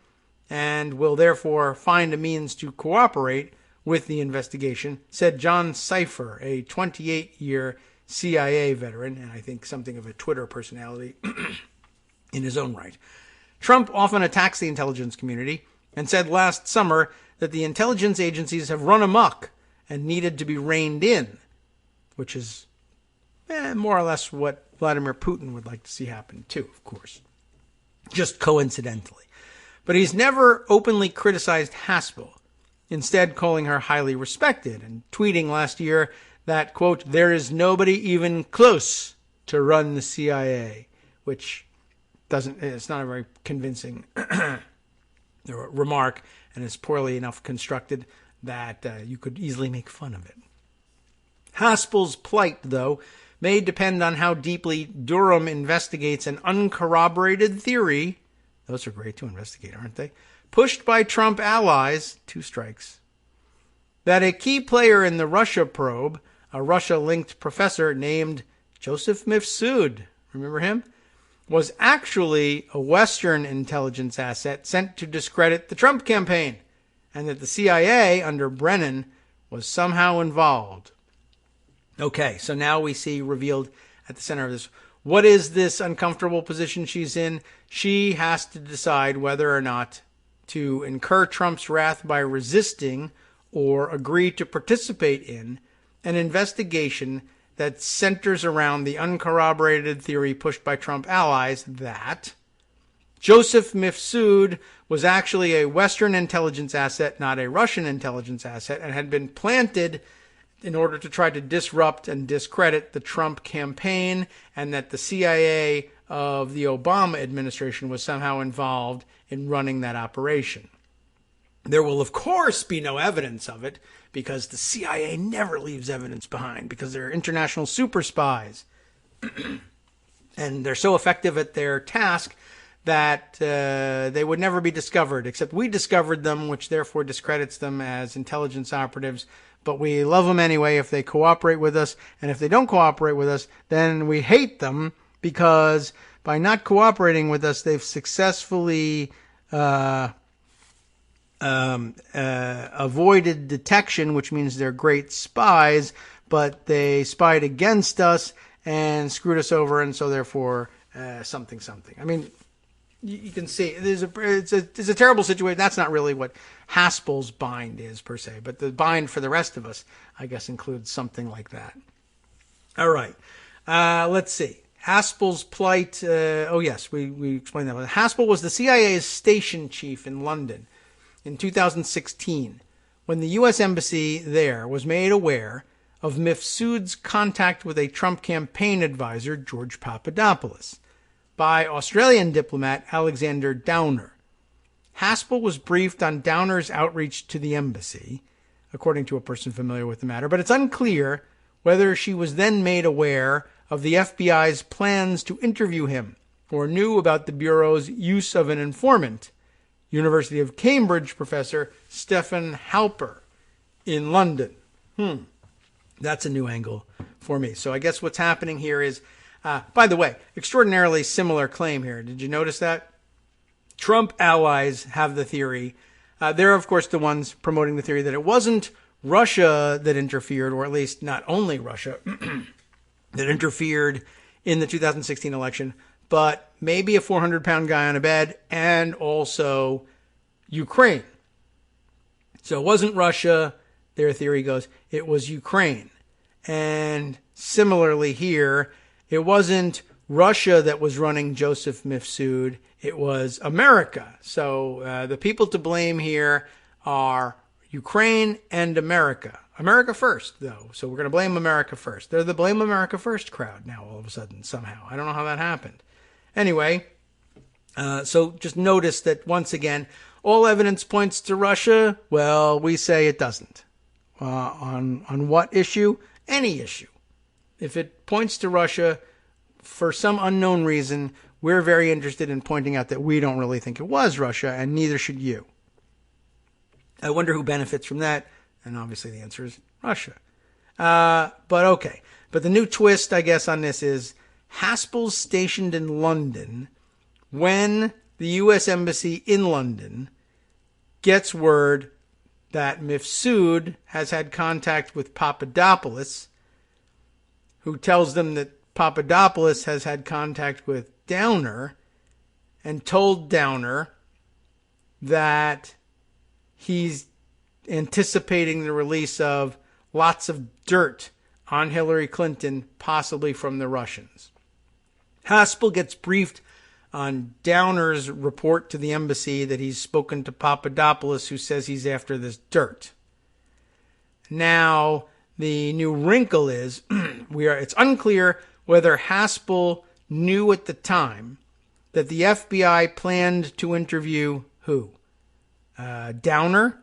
and will therefore find a means to cooperate with the investigation, said John Cipher, a 28-year CIA veteran, and I think something of a Twitter personality in his own right. Trump often attacks the intelligence community and said last summer that the intelligence agencies have run amok and needed to be reined in, which is more or less what Vladimir Putin would like to see happen too, of course. Just coincidentally. But he's never openly criticized Haspel, instead calling her highly respected and tweeting last year that, quote, there is nobody even close to run the CIA, which it's not a very convincing remark, and is poorly enough constructed that you could easily make fun of it. Haspel's plight, though, may depend on how deeply Durham investigates an uncorroborated theory, those are great to investigate, aren't they, pushed by Trump allies, 2 strikes, that a key player in the Russia probe, a Russia-linked professor named Joseph Mifsud, remember him, was actually a Western intelligence asset sent to discredit the Trump campaign, and that the CIA under Brennan was somehow involved. Okay, so now we see revealed at the center of this, what is this uncomfortable position she's in? She has to decide whether or not to incur Trump's wrath by resisting or agree to participate in an investigation that centers around the uncorroborated theory pushed by Trump allies that Joseph Mifsud was actually a Western intelligence asset, not a Russian intelligence asset, and had been planted in order to try to disrupt and discredit the Trump campaign, and that the CIA of the Obama administration was somehow involved in running that operation. There will, of course, be no evidence of it, because the CIA never leaves evidence behind, because they're international super spies. And they're so effective at their task that they would never be discovered, except we discovered them, which therefore discredits them as intelligence operatives. But we love them anyway if they cooperate with us. And if they don't cooperate with us, then we hate them, because by not cooperating with us, they've successfully avoided detection, which means they're great spies, but they spied against us and screwed us over, and so therefore something. I mean, you can see it's a terrible situation. That's not really what Haspel's bind is per se, but the bind for the rest of us, I guess, includes something like that. All right, let's see. Haspel's plight. We explained that one. Haspel was the CIA's station chief in London in 2016, when the U.S. Embassy there was made aware of Mifsud's contact with a Trump campaign advisor, George Papadopoulos, by Australian diplomat Alexander Downer. Haspel was briefed on Downer's outreach to the embassy, according to a person familiar with the matter, but it's unclear whether she was then made aware of the FBI's plans to interview him or knew about the Bureau's use of an informant, University of Cambridge professor Stephen Halper in London. That's a new angle for me. So I guess what's happening here is, by the way, extraordinarily similar claim here. Did you notice that? Trump allies have the theory. They're, of course, the ones promoting the theory that it wasn't Russia that interfered, or at least not only Russia, that interfered in the 2016 election, but maybe a 400-pound guy on a bed, and also Ukraine. So it wasn't Russia, their theory goes, it was Ukraine. And similarly here, it wasn't Russia that was running Joseph Mifsud, it was America. So the people to blame here are Ukraine and America. America first, though. So we're going to blame America first. They're the blame America first crowd now all of a sudden, somehow. I don't know how that happened. Anyway, so just notice that once again, all evidence points to Russia. Well, we say it doesn't. On what issue? Any issue. If it points to Russia for some unknown reason, we're very interested in pointing out that we don't really think it was Russia, and neither should you. I wonder who benefits from that, and obviously the answer is Russia. But okay. But the new twist, I guess, on this is Haspel's stationed in London when the U.S. Embassy in London gets word that Mifsud has had contact with Papadopoulos, who tells them that Papadopoulos has had contact with Downer and told Downer that he's anticipating the release of lots of dirt on Hillary Clinton, possibly from the Russians. Haspel gets briefed on Downer's report to the embassy that he's spoken to Papadopoulos, who says he's after this dirt. Now, the new wrinkle is it's unclear whether Haspel knew at the time that the FBI planned to interview who? Downer?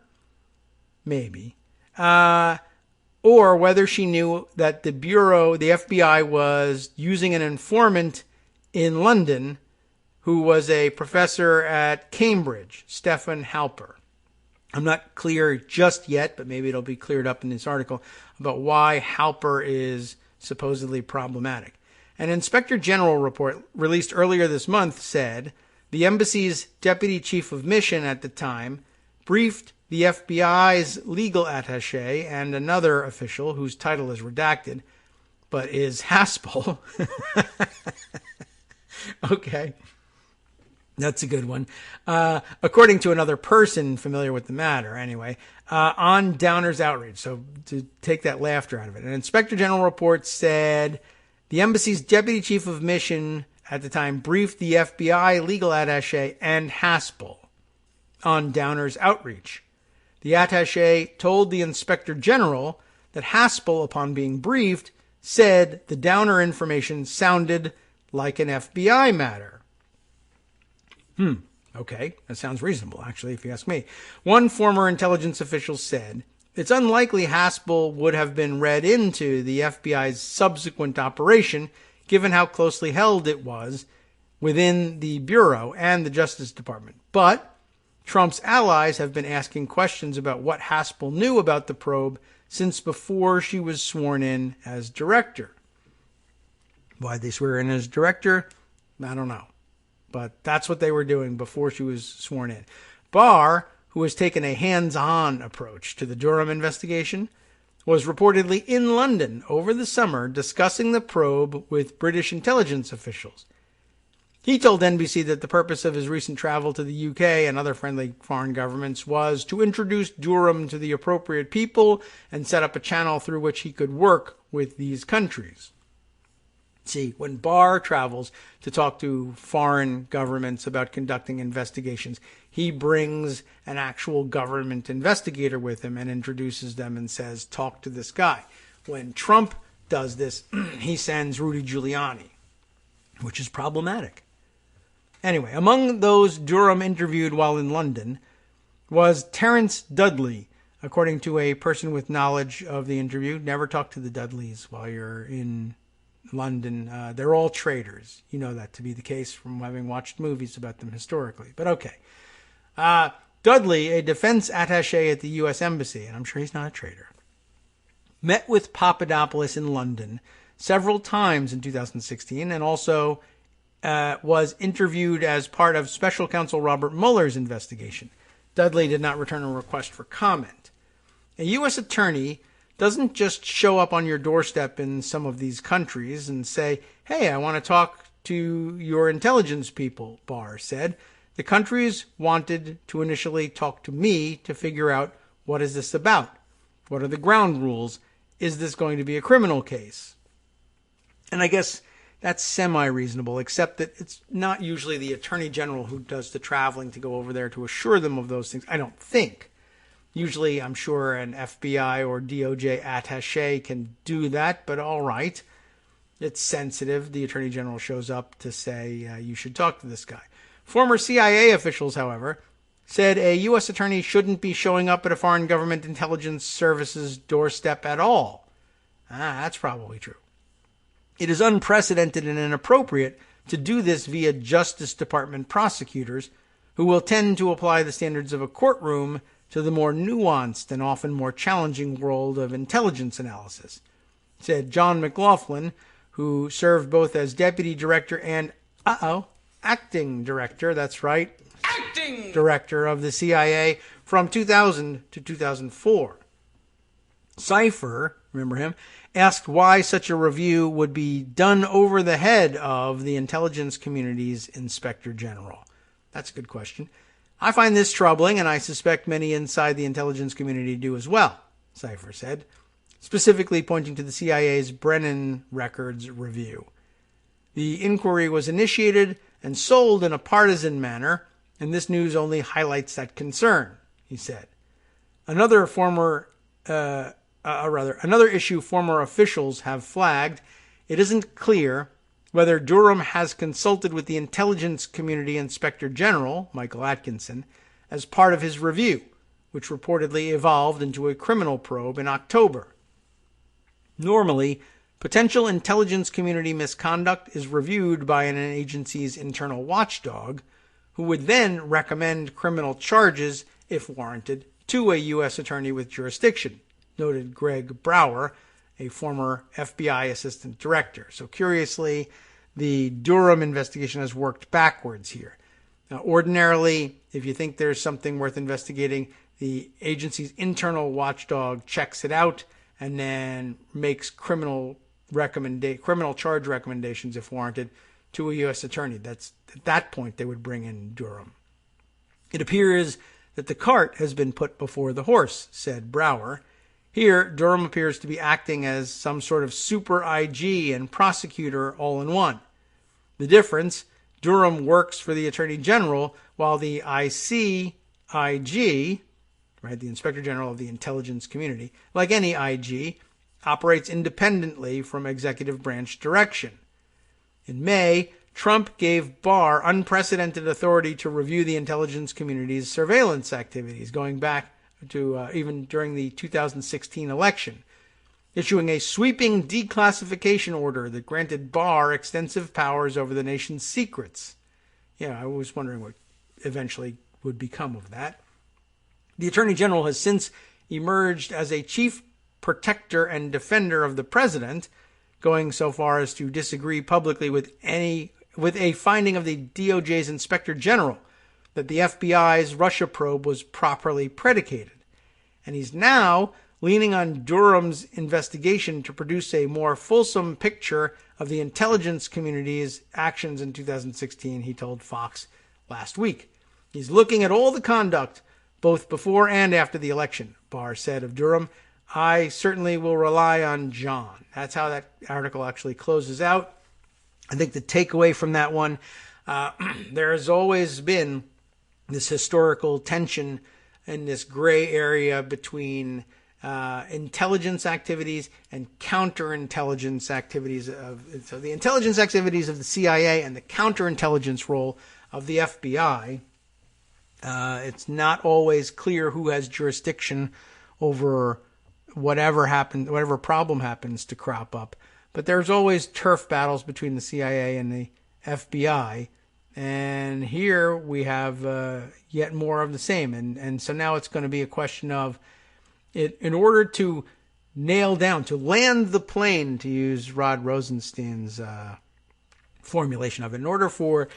Maybe. Or whether she knew that the FBI was using an informant in London who was a professor at Cambridge, Stefan Halper. I'm not clear just yet, but maybe it'll be cleared up in this article about why Halper is supposedly problematic. An Inspector General report released earlier this month said the embassy's deputy chief of mission at the time briefed the FBI's legal attaché and another official whose title is redacted, but is Haspel. Okay. That's a good one. According to another person familiar with the matter, anyway, on Downer's outreach. So to take that laughter out of it, an Inspector General report said the embassy's deputy chief of mission at the time briefed the FBI legal attaché and Haspel on Downer's outreach. The attaché told the Inspector General that Haspel, upon being briefed, said the Downer information sounded like an FBI matter. Okay, that sounds reasonable, actually, if you ask me. One former intelligence official said, it's unlikely Haspel would have been read into the FBI's subsequent operation, given how closely held it was within the Bureau and the Justice Department. But Trump's allies have been asking questions about what Haspel knew about the probe since before she was sworn in as director. Why'd they swear in as director? I don't know. But that's what they were doing before she was sworn in. Barr, who has taken a hands-on approach to the Durham investigation, was reportedly in London over the summer discussing the probe with British intelligence officials. He told NBC that the purpose of his recent travel to the UK and other friendly foreign governments was to introduce Durham to the appropriate people and set up a channel through which he could work with these countries. See, when Barr travels to talk to foreign governments about conducting investigations, he brings an actual government investigator with him and introduces them and says, talk to this guy. When Trump does this, he sends Rudy Giuliani, which is problematic. Anyway, among those Durham interviewed while in London was Terence Dudley, according to a person with knowledge of the interview. Never talk to the Dudleys while you're in London. They're all traitors. You know that to be the case from having watched movies about them historically. But okay. Dudley, a defense attaché at the U.S. Embassy, and I'm sure he's not a traitor, met with Papadopoulos in London several times in 2016 and also was interviewed as part of Special Counsel Robert Mueller's investigation. Dudley did not return a request for comment. A U.S. attorney doesn't just show up on your doorstep in some of these countries and say, hey, I want to talk to your intelligence people, Barr said. The countries wanted to initially talk to me to figure out, what is this about? What are the ground rules? Is this going to be a criminal case? And I guess that's semi-reasonable, except that it's not usually the Attorney General who does the traveling to go over there to assure them of those things. I don't think. Usually, I'm sure an FBI or DOJ attaché can do that, but all right. It's sensitive. The Attorney General shows up to say, you should talk to this guy. Former CIA officials, however, said a U.S. attorney shouldn't be showing up at a foreign government intelligence service's doorstep at all. That's probably true. It is unprecedented and inappropriate to do this via Justice Department prosecutors, who will tend to apply the standards of a courtroom to the more nuanced and often more challenging world of intelligence analysis, said John McLaughlin, who served both as deputy director and, acting director, that's right, acting director of the CIA from 2000 to 2004. Cipher, remember him, asked why such a review would be done over the head of the intelligence community's inspector general. That's a good question. I find this troubling, and I suspect many inside the intelligence community do as well, Cipher said, specifically pointing to the CIA's Brennan Records review. The inquiry was initiated and sold in a partisan manner, and this news only highlights that concern, he said. Another issue former officials have flagged, it isn't clear whether Durham has consulted with the Intelligence Community Inspector General, Michael Atkinson, as part of his review, which reportedly evolved into a criminal probe in October. Normally, potential intelligence community misconduct is reviewed by an agency's internal watchdog, who would then recommend criminal charges, if warranted, to a U.S. attorney with jurisdiction, noted Greg Brower, a former FBI assistant director. So curiously, the Durham investigation has worked backwards here. Now, ordinarily, if you think there's something worth investigating, the agency's internal watchdog checks it out and then makes criminal charge recommendations, if warranted, to a U.S. attorney. That's at that point they would bring in Durham. It appears that the cart has been put before the horse, said Brower. Here, Durham appears to be acting as some sort of super IG and prosecutor all in one. The difference, Durham works for the Attorney General, while the ICIG, right, the Inspector General of the Intelligence Community, like any IG, operates independently from executive branch direction. In May, Trump gave Barr unprecedented authority to review the intelligence community's surveillance activities, going back to even during the 2016 election, issuing a sweeping declassification order that granted Barr extensive powers over the nation's secrets. Yeah, I was wondering what eventually would become of that. The Attorney General has since emerged as a chief protector and defender of the president, going so far as to disagree publicly with a finding of the DOJ's Inspector General that the FBI's Russia probe was properly predicated. And he's now leaning on Durham's investigation to produce a more fulsome picture of the intelligence community's actions in 2016, he told Fox last week. He's looking at all the conduct, both before and after the election, Barr said of Durham. I certainly will rely on John. That's how that article actually closes out. I think the takeaway from that one, there has always been this historical tension in this gray area between intelligence activities and counterintelligence activities so the intelligence activities of the CIA and the counterintelligence role of the FBI. It's not always clear who has jurisdiction over whatever problem happens to crop up. But there's always turf battles between the CIA and the FBI. And here we have yet more of the same. And so now it's going to be a question of, in order to nail down, to land the plane, to use Rod Rosenstein's formulation of it, in order for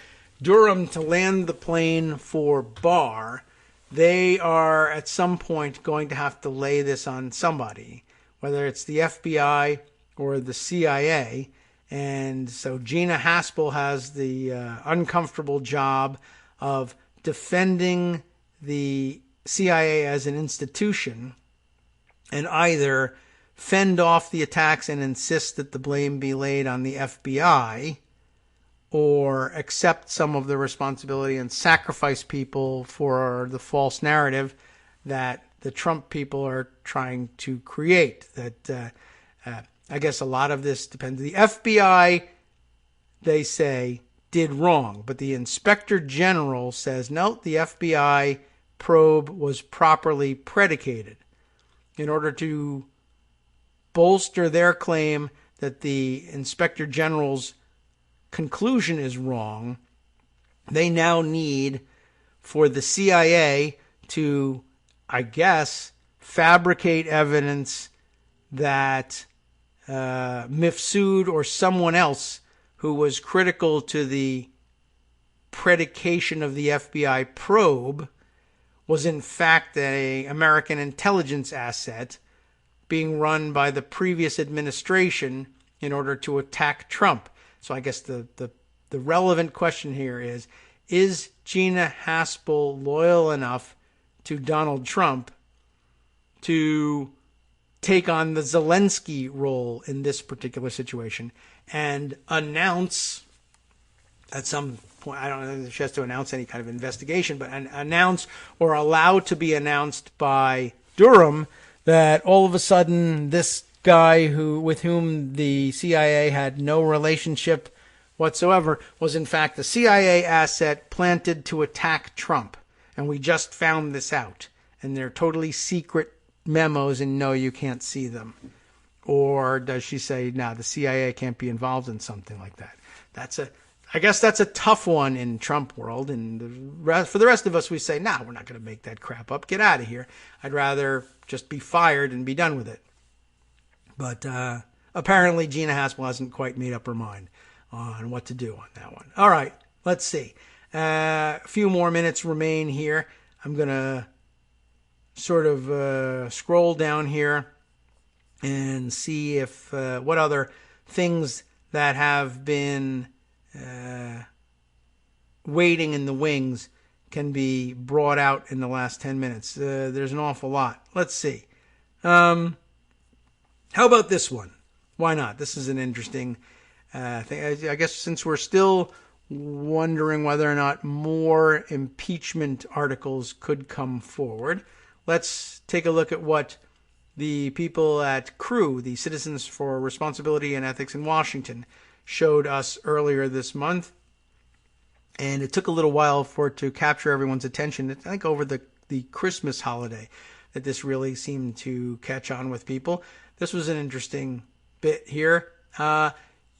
Durham to land the plane for Barr, they are at some point going to have to lay this on somebody, whether it's the FBI or the CIA. And so Gina Haspel has the uncomfortable job of defending the CIA as an institution and either fend off the attacks and insist that the blame be laid on the FBI, or accept some of the responsibility and sacrifice people for the false narrative that the Trump people are trying to create. That I guess a lot of this depends. The FBI, they say, did wrong, but the Inspector General says, no, the FBI probe was properly predicated. In order to bolster their claim that the Inspector General's conclusion is wrong, they now need for the CIA to, I guess, fabricate evidence that Mifsud or someone else who was critical to the predication of the FBI probe was in fact an American intelligence asset being run by the previous administration in order to attack Trump. So I guess the relevant question here is Gina Haspel loyal enough to Donald Trump to take on the Zelensky role in this particular situation and announce at some point, I don't know if she has to announce any kind of investigation, but announce or allow to be announced by Durham that all of a sudden this guy with whom the CIA had no relationship whatsoever was in fact a CIA asset planted to attack Trump. And we just found this out. And they're totally secret memos and no, you can't see them. Or does she say, no, the CIA can't be involved in something like that? I guess that's a tough one in Trump world. And for the rest of us, we say, nah, we're not going to make that crap up. Get out of here. I'd rather just be fired and be done with it. But apparently Gina Haspel hasn't quite made up her mind on what to do on that one. All right, let's see. A few more minutes remain here. I'm going to sort of scroll down here and see if what other things that have been waiting in the wings can be brought out in the last 10 minutes. There's an awful lot. Let's see. How about this one? Why not? This is an interesting thing. I guess since we're still wondering whether or not more impeachment articles could come forward, let's take a look at what the people at CREW, the Citizens for Responsibility and Ethics in Washington, showed us earlier this month. And it took a little while for it to capture everyone's attention. I think over the Christmas holiday that this really seemed to catch on with people. This was an interesting bit here.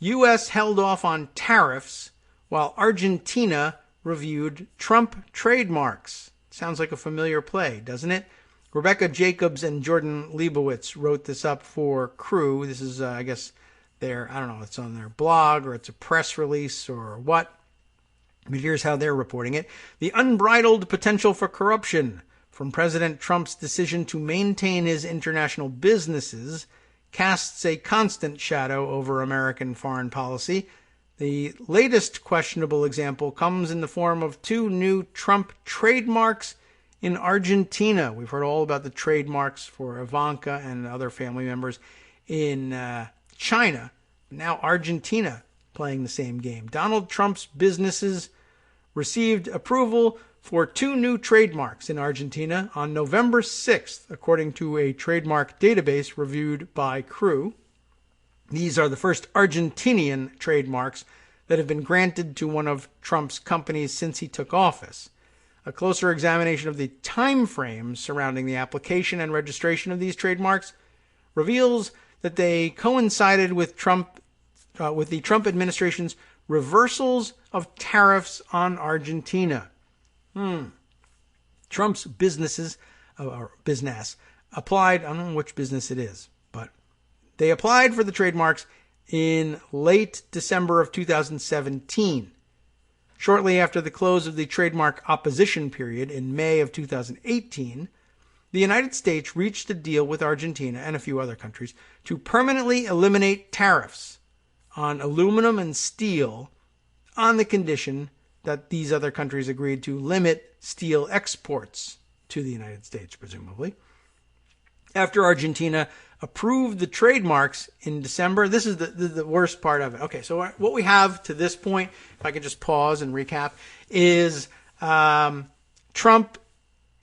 U.S. held off on tariffs while Argentina reviewed Trump trademarks. Sounds like a familiar play, doesn't it? Rebecca Jacobs and Jordan Leibowitz wrote this up for CREW. This is, I guess, I don't know, it's on their blog or it's a press release or what. But here's how they're reporting it. The unbridled potential for corruption from President Trump's decision to maintain his international businesses casts a constant shadow over American foreign policy. The latest questionable example comes in the form of 2 new Trump trademarks in Argentina. We've heard all about the trademarks for Ivanka and other family members in China. Now Argentina playing the same game. Donald Trump's businesses received approval for 2 new trademarks in Argentina on November 6th, according to a trademark database reviewed by CREW. These are the first Argentinian trademarks that have been granted to one of Trump's companies since he took office. A closer examination of the time frames surrounding the application and registration of these trademarks reveals that they coincided with the Trump administration's reversals of tariffs on Argentina. Trump's business applied, I don't know which business it is, but they applied for the trademarks in late December of 2017. Shortly after the close of the trademark opposition period in May of 2018, the United States reached a deal with Argentina and a few other countries to permanently eliminate tariffs on aluminum and steel on the condition that these other countries agreed to limit steel exports to the United States, presumably. After Argentina approved the trademarks in December, this is the worst part of it. Okay, so what we have to this point, if I could just pause and recap, is Trump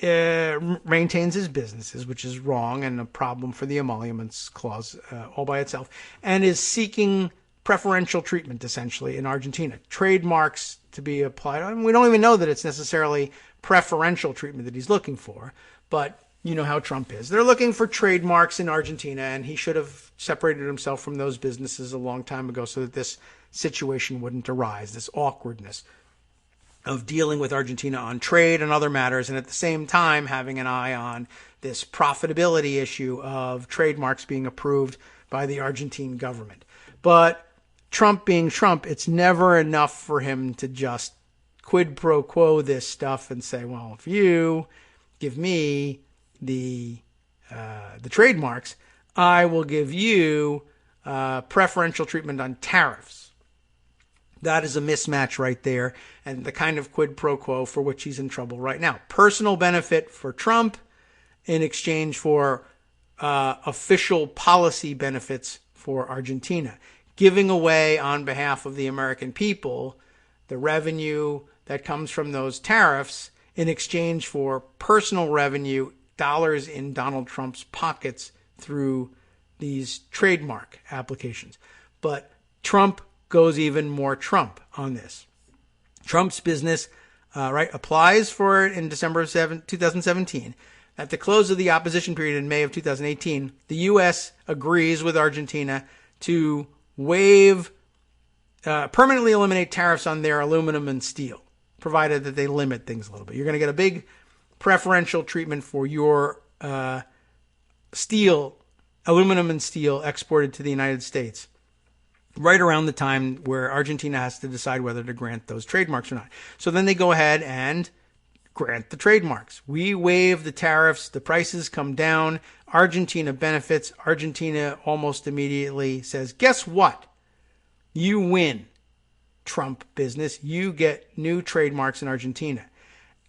maintains his businesses, which is wrong and a problem for the emoluments clause all by itself, and is seeking preferential treatment, essentially, in Argentina. Trademarks to be applied. I mean, we don't even know that it's necessarily preferential treatment that he's looking for, but you know how Trump is. They're looking for trademarks in Argentina, and he should have separated himself from those businesses a long time ago so that this situation wouldn't arise, this awkwardness of dealing with Argentina on trade and other matters, and at the same time having an eye on this profitability issue of trademarks being approved by the Argentine government. But Trump being Trump, it's never enough for him to just quid pro quo this stuff and say, well, if you give me the trademarks, I will give you preferential treatment on tariffs. That is a mismatch right there, and the kind of quid pro quo for which he's in trouble right now. Personal benefit for Trump in exchange for official policy benefits for Argentina. Giving away on behalf of the American people the revenue that comes from those tariffs in exchange for personal revenue, dollars in Donald Trump's pockets through these trademark applications. But Trump goes even more Trump on this. Trump's business applies for it in December 2017. At the close of the opposition period in May of 2018, the U.S. agrees with Argentina to permanently eliminate tariffs on their aluminum and steel, provided that they limit things a little bit. You're going to get a big preferential treatment for your aluminum and steel exported to the United States, right around the time where Argentina has to decide whether to grant those trademarks or not. So then they go ahead and grant the trademarks. We waive the tariffs, the prices come down, Argentina benefits. Argentina almost immediately says, guess what? You win, Trump business. You get new trademarks in Argentina.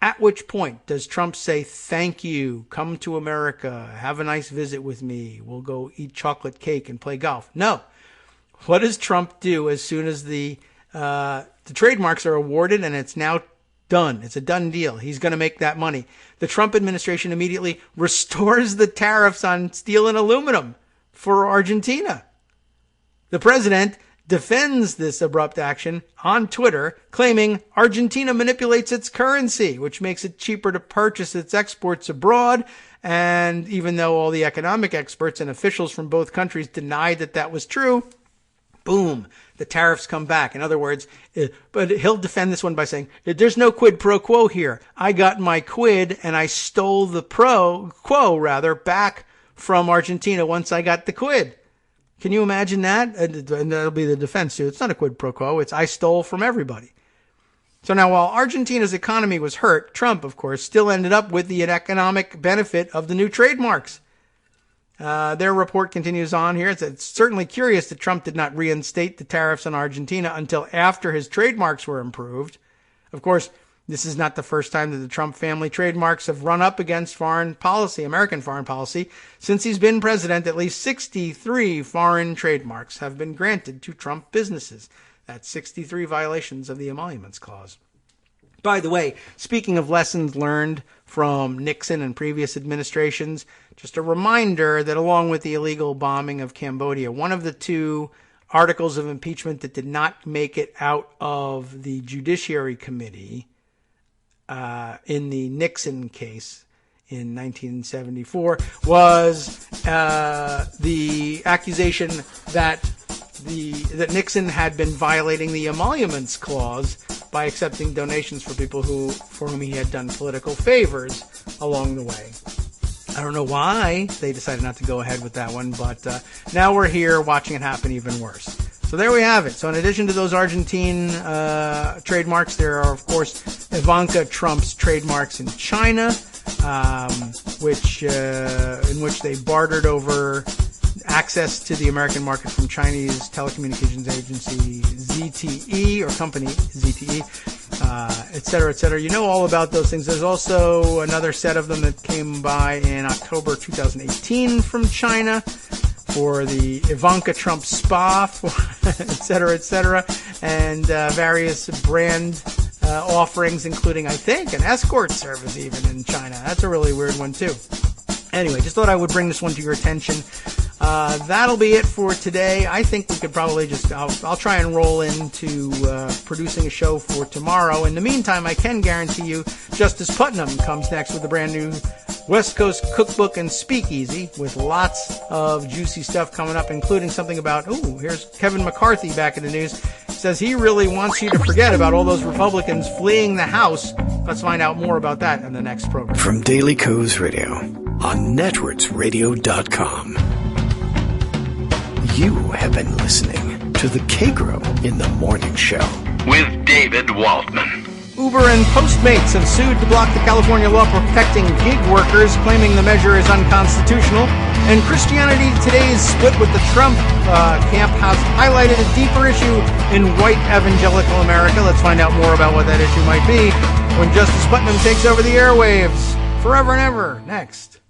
At which point does Trump say, thank you, come to America, have a nice visit with me, we'll go eat chocolate cake and play golf? No. What does Trump do as soon as the trademarks are awarded and it's now done? It's a done deal. He's going to make that money. The Trump administration immediately restores the tariffs on steel and aluminum for Argentina. The president defends this abrupt action on Twitter, claiming Argentina manipulates its currency, which makes it cheaper to purchase its exports abroad. And even though all the economic experts and officials from both countries denied that that was true, boom, the tariffs come back. In other words, but he'll defend this one by saying, there's no quid pro quo here. I got my quid and I stole the pro quo back from Argentina once I got the quid. Can you imagine that? And that'll be the defense too. It's not a quid pro quo. It's I stole from everybody. So now while Argentina's economy was hurt, Trump, of course, still ended up with the economic benefit of the new trademarks. Their report continues on here. It's certainly curious that Trump did not reinstate the tariffs on Argentina until after his trademarks were improved. Of course, this is not the first time that the Trump family trademarks have run up against foreign policy, American foreign policy. Since he's been president, at least 63 foreign trademarks have been granted to Trump businesses. That's 63 violations of the emoluments clause. By the way, speaking of lessons learned from Nixon and previous administrations, just a reminder that along with the illegal bombing of Cambodia, one of the two articles of impeachment that did not make it out of the Judiciary Committee in the Nixon case in 1974 was the accusation that Nixon had been violating the emoluments clause by accepting donations for people for whom he had done political favors along the way. I don't know why they decided not to go ahead with that one, but now we're here watching it happen even worse. So there we have it. So in addition to those Argentine trademarks, there are, of course, Ivanka Trump's trademarks in China. in which they bartered over access to the American market from Chinese telecommunications agency ZTE, or company ZTE, et cetera, et cetera. You know all about those things. There's also another set of them that came by in October 2018 from China for the Ivanka Trump spa, et cetera, and various brand offerings, including, I think, an escort service even in China. That's a really weird one, too. Anyway, just thought I would bring this one to your attention. That'll be it for today. I think we could probably I'll try and roll into producing a show for tomorrow. In the meantime, I can guarantee you Justice Putnam comes next with a brand new West Coast cookbook and speakeasy with lots of juicy stuff coming up, including something about, here's Kevin McCarthy back in the news. Says he really wants you to forget about all those Republicans fleeing the House. Let's find out more about that in the next program. From Daily Kos Radio on networksradio.com. You have been listening to the Kagro in the Morning Show with David Waldman. Uber and Postmates have sued to block the California law protecting gig workers, claiming the measure is unconstitutional. And Christianity Today's split with the Trump camp has highlighted a deeper issue in white evangelical America. Let's find out more about what that issue might be when Justice Putnam takes over the airwaves forever and ever. Next.